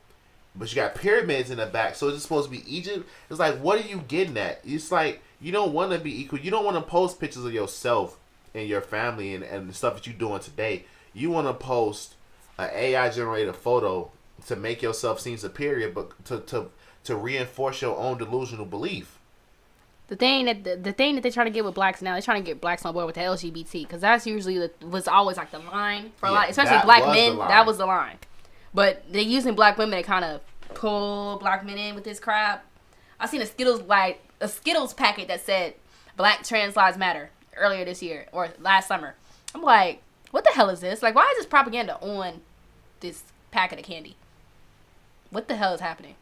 But you got pyramids in the back, so it's supposed to be Egypt. It's like, what are you getting at? It's like, you don't want to be equal. You don't want to post pictures of yourself and your family and the stuff that you're doing today. You want to post an AI generated photo to make yourself seem superior, but to reinforce your own delusional belief. The thing that they're trying to get with blacks now, they're trying to get blacks on board with the LGBT, because that's usually was always like the line for a lot, especially black men. That was the line. But they're using black women to kind of pull black men in with this crap. I seen a Skittles packet that said "Black Trans Lives Matter" earlier this year or last summer. I'm like, what the hell is this? Like, why is this propaganda on this packet of candy? What the hell is happening?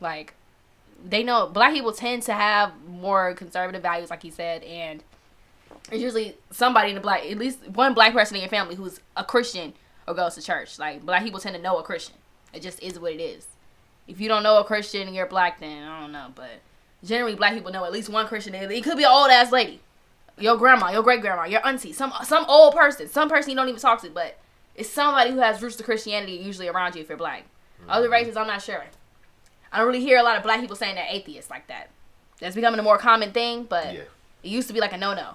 Like, they know black people tend to have more conservative values, like he said, and it's usually somebody in the black, at least one black person in your family who's a Christian or goes to church. Like, black people tend to know a Christian. It just is what it is. If you don't know a Christian and you're black, then I don't know. But generally, black people know at least one Christian. It could be an old ass lady, your grandma, your great grandma, your auntie, some old person, some person you don't even talk to. But it's somebody who has roots to Christianity usually around you if you're black. Mm-hmm. Other races, I'm not sure. I don't really hear a lot of black people saying they're atheists like that. That's becoming a more common thing, but it used to be like a no-no.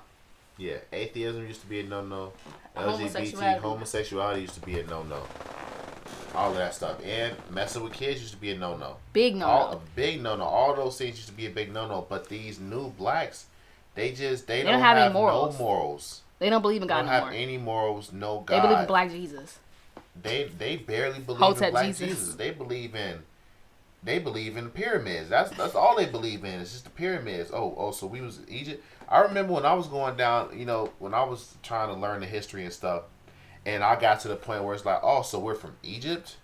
Yeah, atheism used to be a no-no. LGBT, homosexuality used to be a no-no. All of that stuff. And messing with kids used to be a no-no. Big no-no. A big no-no. All those things used to be a big no-no. But these new blacks, they don't have any morals. No morals. They don't believe in God anymore. They don't have any morals, no God. They believe in Black Jesus. They barely believe in Black Jesus. They believe in pyramids. That's all they believe in. It's just the pyramids. Oh, so we was in Egypt. I remember when I was going down, when I was trying to learn the history and stuff, and I got to the point where it's like, oh, so we're from Egypt?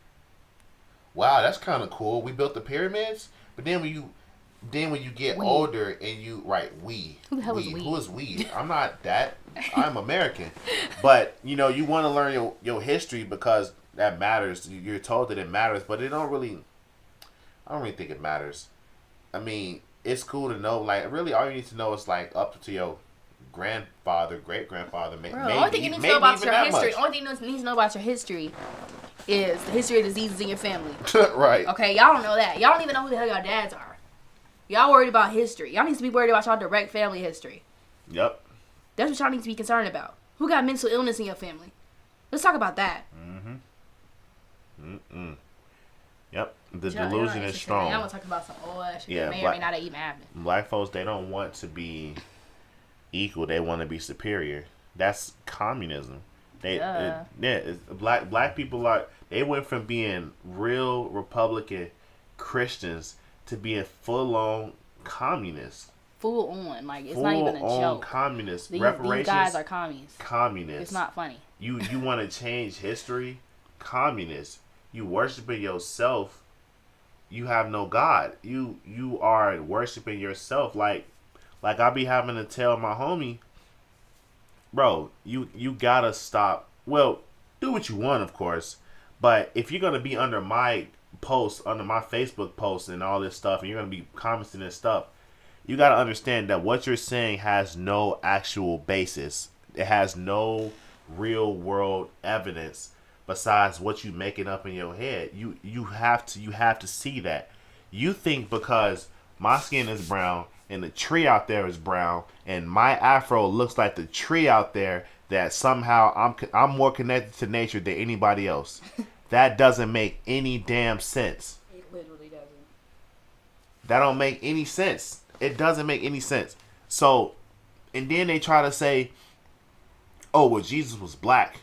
Wow, that's kind of cool. We built the pyramids? But then when you get older and you, we. Who the hell is we? Who is we? I'm not that. I'm American. But, you want to learn your history because that matters. You're told that it matters, but I don't really think it matters. I mean, it's cool to know, really all you need to know is, up to your grandfather, great-grandfather, maybe only thing you need to know about your history, only thing you need to know about your history is the history of diseases in your family. Right. Okay, y'all don't know that. Y'all don't even know who the hell your dads are. Y'all worried about history. Y'all need to be worried about y'all direct family history. Yep. That's what y'all need to be concerned about. Who got mental illness in your family? Let's talk about that. Yep. The delusion is strong. I want to talk about some old ass shit that may or may not even happen. Black folks, they don't want to be equal. They want to be superior. That's communism. Black people they went from being real Republican Christians to being full-on communists. Full on. It's not even a joke. Communists. These Reparations. guys are communists. Communists. It's not funny. You want to change history? Communists. You worshiping yourself. You have no God. You are worshiping yourself. Like I be having to tell my homie, bro, you gotta stop. Well, do what you want, of course. But if you're gonna be under my posts, under my Facebook posts and all this stuff, and you're gonna be commenting and stuff, you gotta understand that what you're saying has no actual basis. It has no real world evidence besides what you making up in your head. You have to see that. You think because my skin is brown and the tree out there is brown and my afro looks like the tree out there that somehow I'm more connected to nature than anybody else. That doesn't make any damn sense. It literally doesn't. That don't make any sense. It doesn't make any sense. So, and then they try to say, oh, well, Jesus was black.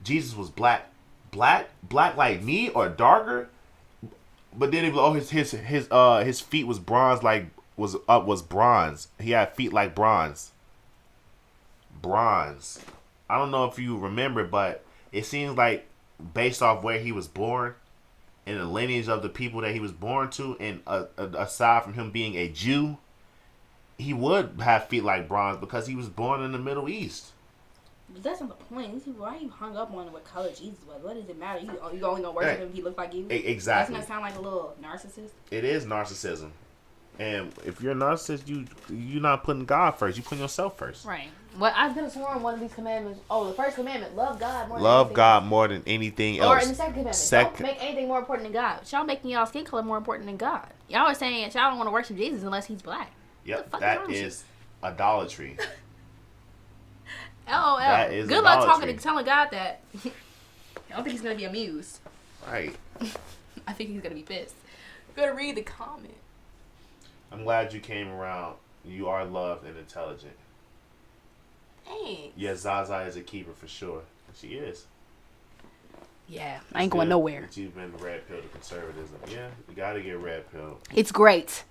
Jesus was black. Black like me or darker? But then his feet was bronze was bronze. He had feet like bronze. Bronze. I don't know if you remember, but it seems like based off where he was born and the lineage of the people that he was born to, and aside from him being a Jew, he would have feet like bronze because he was born in the Middle East. But that's not the point. These people, why are you hung up on what color Jesus was? What does it matter? You only gonna worship him if he looked like you? Exactly. Doesn't that sound like a little narcissist? It is narcissism. And if you're a narcissist, you're not putting God first. You're putting yourself first. Right. Well, I've been sworn one of these commandments. Oh, the first commandment: love God more than anything else. Or in the second commandment, don't make anything more important than God. Y'all making y'all skin color more important than God. Y'all are saying that y'all don't want to worship Jesus unless he's black. Yep, that is idolatry. LOL. That is Good idolatry. luck telling God that. I don't think he's gonna be amused. Right. I think he's gonna be pissed. Gotta read the comment. I'm glad you came around. You are loved and intelligent. Thanks. Yeah, ZaZa is a keeper for sure. She is. Yeah, I ain't going nowhere. But you've been red pill to conservatism. Yeah, you gotta get red pill. It's great.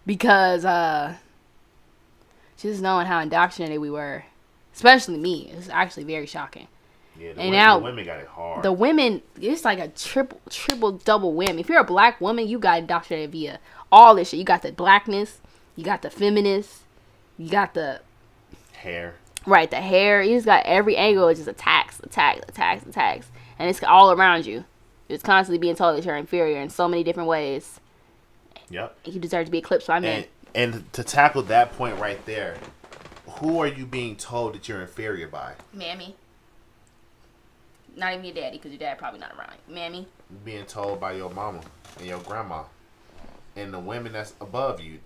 Because just knowing how indoctrinated we were, especially me, it's actually very shocking. Yeah, the women got it hard. The women, it's like a triple, double whammy. If you're a black woman, you got indoctrinated via all this shit. You got the blackness, you got the feminist, you got the hair. Right, the hair. You just got every angle. It's just attacks. And it's all around you. It's constantly being told that you're inferior in so many different ways. Yep. You deserve to be eclipsed by men. And to tackle that point right there, who are you being told that you're inferior by? Mammy. Not even your daddy, because your dad probably not around. Mammy. Being told by your mama and your grandma. And the women that's above you.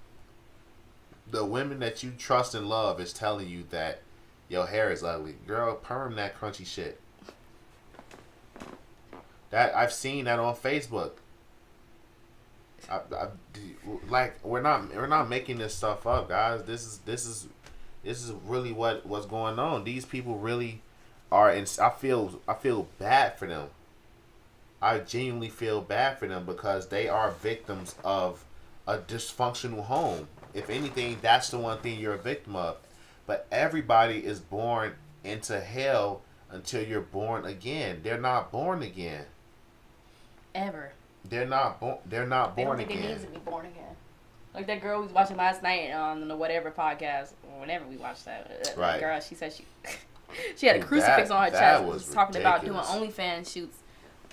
The women that you trust and love is telling you that your hair is ugly. Girl, perm that crunchy shit. That I've seen that on Facebook. Like we're not making this stuff up, guys. This is really what's going on. These people really are, and I feel bad for them. I genuinely feel bad for them because they are victims of a dysfunctional home. If anything, that's the one thing you're a victim of. But everybody is born into hell until you're born again. They're not born again. Ever. They're not born again. They don't think they need to be born again. Like that girl we was watching last night on the whatever podcast, or whenever we watched that. Right. Girl, she said she had a crucifix on her chest. Was talking about doing ridiculous. OnlyFans shoots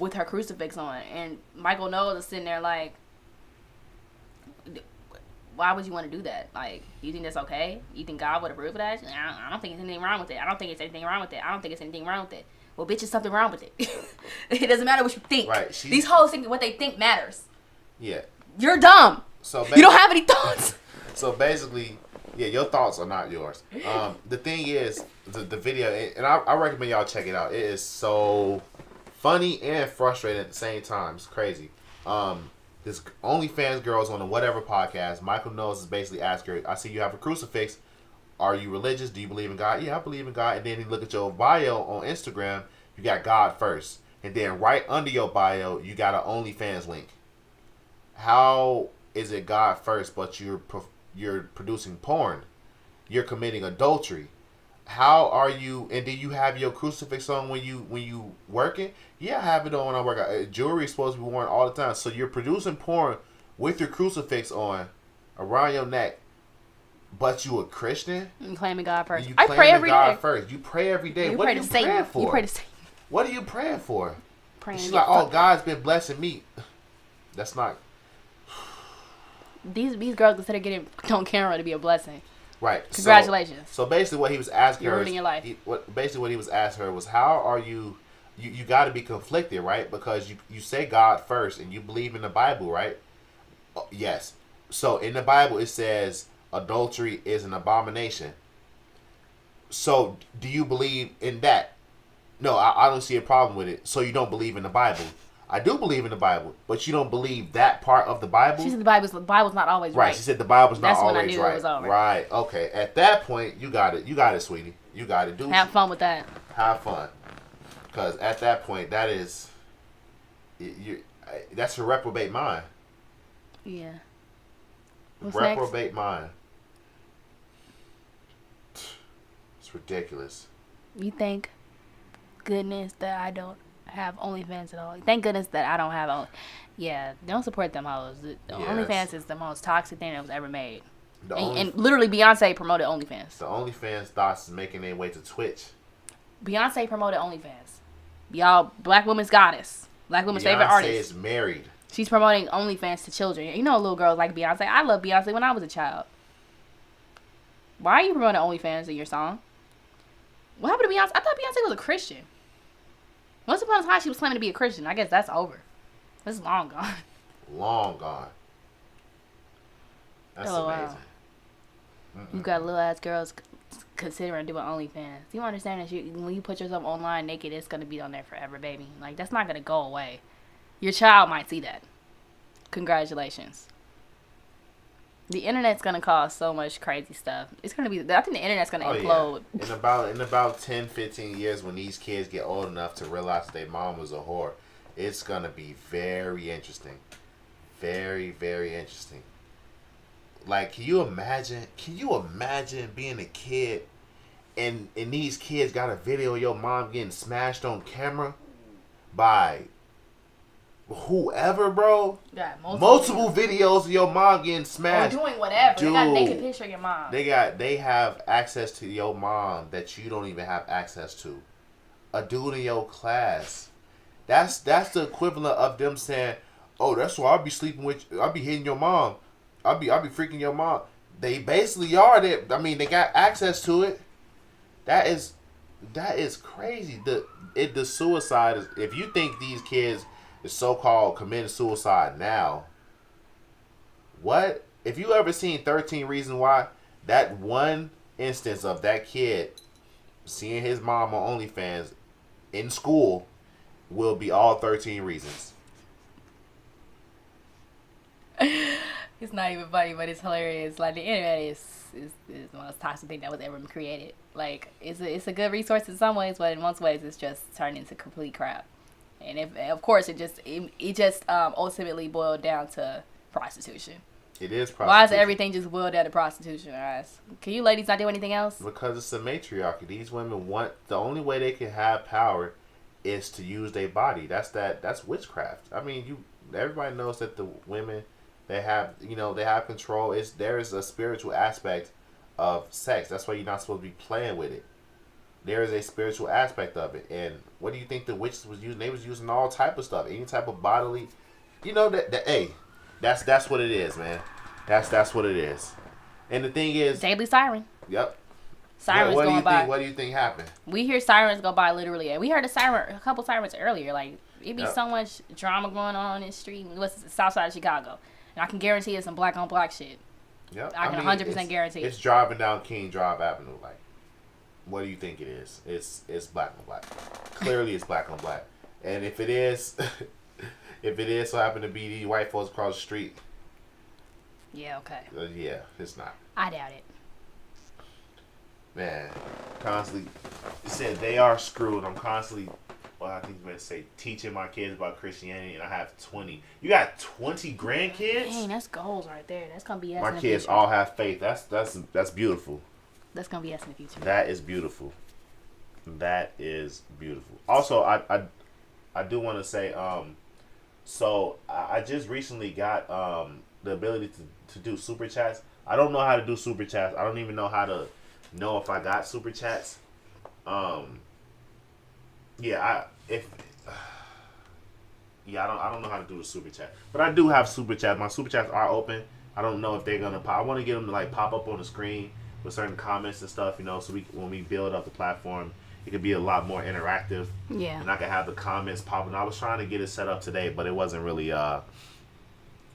with her crucifix on, and Michael Knowles is sitting there like, why would you want to do that? Like, you think that's okay? You think God would approve of that? I don't think there's anything wrong with it. I don't think it's anything wrong with it. Well, bitch, there's something wrong with it. It doesn't matter what you think. Right. These hoes think what they think matters. Yeah. You're dumb. So you don't have any thoughts. So basically, yeah, your thoughts are not yours. The thing is, the video, and I recommend y'all check it out. It is so funny and frustrating at the same time. It's crazy. This OnlyFans girls on the whatever podcast, Michael Knowles is basically asking her, I see you have a crucifix. Are you religious? Do you believe in God? Yeah, I believe in God. And then you look at your bio on Instagram, you got God first. And then right under your bio, you got an OnlyFans link. How is it God first, but you're producing porn? You're committing adultery. How are you? And do you have your crucifix on when you working? Yeah, I have it on when I work out. Jewelry is supposed to be worn all the time. So you're producing porn with your crucifix on around your neck. But you a Christian? You claiming God first. I pray every day. First. You pray every day. You what pray are you to Satan. praying for? You pray to Satan. What are you praying for? Praying. She's like, oh, God's been blessing me. That's not. These girls consider getting on camera to be a blessing. Right. Congratulations. So basically, what he was asking her, ruining your life. What he was asking her was, how are you? You got to be conflicted, right? Because you say God first, and you believe in the Bible, right? Yes. So in the Bible, it says adultery is an abomination. So do you believe in that? No, I don't see a problem with it. So you don't believe in the Bible. I do believe in the Bible, but you don't believe that part of the Bible. She said the Bible's not always right. She said the Bible's not That's always when I knew right. It was over. Right. Okay. At that point, you got it. You got it, sweetie. You got it. Have fun with that. Have fun, because at that point, that is, that's a reprobate mind. Yeah. Reprobate mind. It's ridiculous. You thank goodness that I don't have OnlyFans at all. Thank goodness that I don't have OnlyFans. Yeah, don't support them hoes. OnlyFans is the most toxic thing that was ever made. And literally, Beyonce promoted OnlyFans. The OnlyFans thoughts is making their way to Twitch. Beyonce promoted OnlyFans. Y'all, black woman's goddess. Black woman's favorite artist. Beyonce is married. She's promoting OnlyFans to children. You know, little girls like Beyonce. I love Beyonce when I was a child. Why are you promoting OnlyFans in your song? What happened to Beyonce? I thought Beyonce was a Christian. Once upon a time, she was claiming to be a Christian. I guess that's over. It's long gone. Long gone. That's amazing. You got little ass girls considering doing OnlyFans. You understand that when you put yourself online naked, it's going to be on there forever, baby. Like, that's not going to go away. Your child might see that. Congratulations. The internet's going to cause so much crazy stuff. It's going to be, I think the internet's going to implode. Yeah. In about 10, 15 years, when these kids get old enough to realize that their mom was a whore, it's going to be very interesting. Very, very interesting. Like, can you imagine being a kid and these kids got a video of your mom getting smashed on camera by whoever, bro? Yeah, multiple videos of your mom getting smashed. Or doing whatever. Dude, they got a naked picture of your mom. They have access to your mom that you don't even have access to. A dude in your class. That's the equivalent of them saying, "Oh, that's why I'll be sleeping with I'll be hitting your mom. I'll be freaking your mom." They basically are that. I mean, they got access to it. That is crazy. The suicide is, if you think these kids is so-called committing suicide now, what if you ever seen 13 Reasons Why? That one instance of that kid seeing his mom on OnlyFans in school will be all 13 reasons. It's not even funny, but it's hilarious. Like, the internet is the most toxic thing that was ever created. Like, it's a good resource in some ways, but in most ways, it's just turned into complete crap. And of course, it just ultimately boiled down to prostitution. It is prostitution. Why is everything just boiled down to prostitution, guys? Can you ladies not do anything else? Because it's a matriarchy. These women the only way they can have power is to use their body. That's witchcraft. I mean, everybody knows that the women, they have control. There is a spiritual aspect of sex. That's why you're not supposed to be playing with it. There is a spiritual aspect of it. And what do you think the witches was using? They was using all type of stuff, any type of bodily, hey, that's what it is, man. That's what it is. And the thing is, daily siren. Yep. Sirens going by. What do you think happened? We hear sirens go by literally, and we heard a couple sirens earlier. Like, it be so much drama going on in the street. What's the south side of Chicago? And I can guarantee it's some black on black shit. Yep. I can 100% guarantee. It's driving down King Drive Avenue. Like, what do you think it is? It's black on black. Clearly, it's black on black. And if it is, so happen to be these white folks across the street. Yeah. Okay. Yeah, it's not. I doubt it. Man, constantly. It said they are screwed. I'm constantly. Well, I think you're going to say teaching my kids about Christianity, and I have 20. You got 20 grandkids? Dang, that's goals right there. That's gonna be us. My kids all have faith. That's beautiful. That's gonna be us in the future. That is beautiful. That is beautiful. Also, I do want to say, so I just recently got the ability to do super chats. I don't know how to do super chats. I don't even know how to know if I got super chats. I don't know how to do the super chat, but I do have super chats. My super chats are open. I don't know if they're gonna pop. I want to get them to like pop up on the screen with certain comments and stuff, so when we build up the platform, it could be a lot more interactive. Yeah. And I could have the comments popping. I was trying to get it set up today, but it wasn't really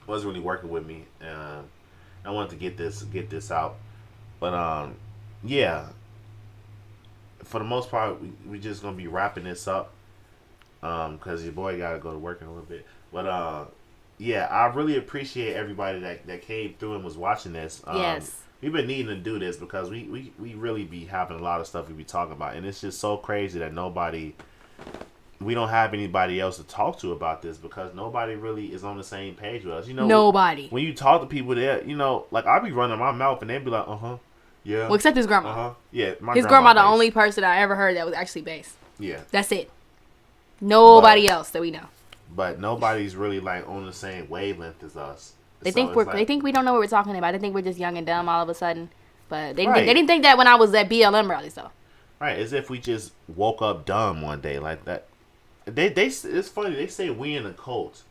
working with me. I wanted to get this out, but yeah. For the most part, we just gonna be wrapping this up. because your boy gotta go to work in a little bit. But yeah, I really appreciate everybody that came through and was watching this. Yes. We've been needing to do this because we really be having a lot of stuff we be talking about, and it's just so crazy that we don't have anybody else to talk to about this because nobody really is on the same page with us. Nobody. When you talk to people there, like I be running my mouth and they be like, yeah. Well, except his grandma. Yeah, his grandma the only person I ever heard that was actually based. Yeah. That's it. Nobody else that we know. But nobody's really like on the same wavelength as us. They think we don't know what we're talking about. They think we're just young and dumb all of a sudden. But they right. they didn't think that when I was at BLM rally, so. Right, as if we just woke up dumb one day like that. It's funny, they say we in a cult,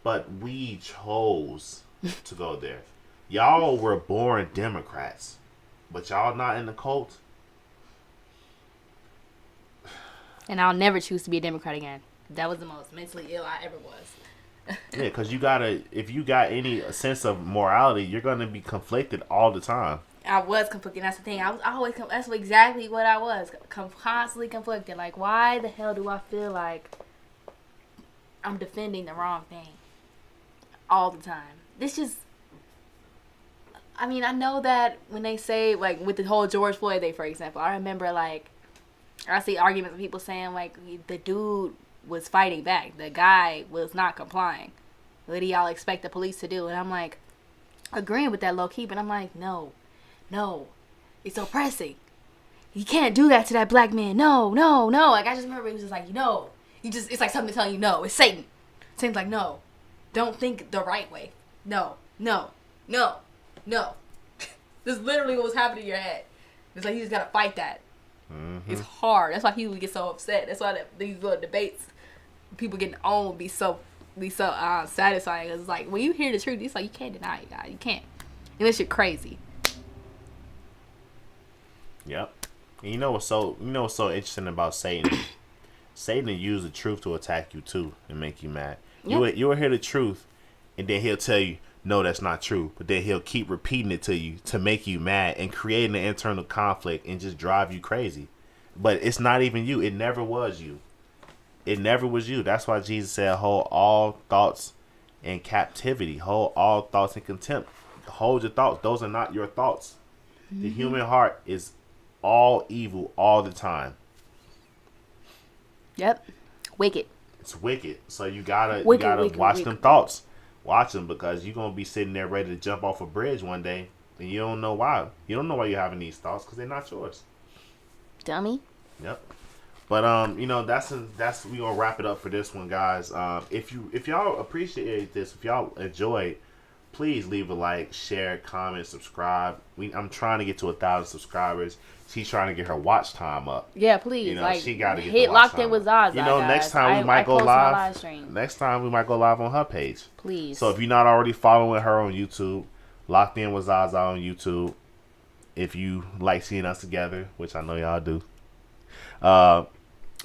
but we chose to go there. Y'all were born Democrats, but y'all not in the cult. And I'll never choose to be a Democrat again. That was the most mentally ill I ever was. Yeah, because if you got any sense of morality, you're going to be conflicted all the time. I was conflicted. That's the thing. That's exactly what I was. Constantly conflicted. Like, why the hell do I feel like I'm defending the wrong thing all the time? I mean, I know that when they say, like, with the whole George Floyd thing, for example, I remember, like, I see arguments of people saying, like, the dude was fighting back. The guy was not complying. What do y'all expect the police to do? And I'm like, agreeing with that low key, but I'm like, no, it's oppressing. You can't do that to that black man. No. Like, I just remember it was just like, it's like something telling you no. It's Satan. Satan's like, no, don't think the right way. No. This is literally what was happening in your head. It's like you just gotta fight that. Mm-hmm. It's hard. That's why people get so upset. That's why these little debates, people getting on, be so satisfying. Cause it's like when you hear the truth, it's like you can't deny it, God. You can't, unless you're crazy. Yep. And you know what's so interesting about Satan? Satan will use the truth to attack you too and make you mad. Yep. You will hear the truth, and then he'll tell you, no, that's not true. But then he'll keep repeating it to you to make you mad and creating an internal conflict and just drive you crazy. But it's not even you. It never was you. It never was you. That's why Jesus said, hold all thoughts in captivity. Hold all thoughts in contempt. Hold your thoughts. Those are not your thoughts. Mm-hmm. The human heart is all evil all the time. Yep. Wicked. It's wicked. So you gotta watch them thoughts. Watch them, because you're going to be sitting there ready to jump off a bridge one day, and you don't know why. You don't know why you're having these thoughts, because they're not yours. Dummy. Yep. But, that's we going to wrap it up for this one, guys. If y'all appreciate this, if y'all enjoyed, please leave a like, share, comment, subscribe. I'm trying to get to 1,000 subscribers. She's trying to get her watch time up. Yeah, please. She got to get hit the watch locked time in with up. ZaZa. Next time we might go live. Next time we might go live on her page. Please. So if you're not already following her on YouTube, Locked In with ZaZa on YouTube. If you like seeing us together, which I know y'all do.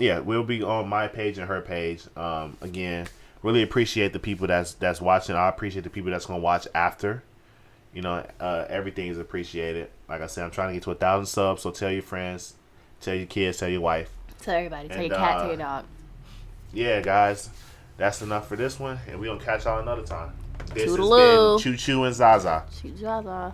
Yeah, we'll be on my page and her page. Again, really appreciate the people that's watching. I appreciate the people that's gonna watch after. Everything is appreciated. Like I said, I'm trying to get to 1,000 subs. So tell your friends, tell your kids, tell your wife, tell everybody, tell your cat, tell your dog. Yeah, guys, that's enough for this one, and we gonna catch y'all another time. This Toodaloo. has been Choo Choo and ZaZa. Choo ZaZa.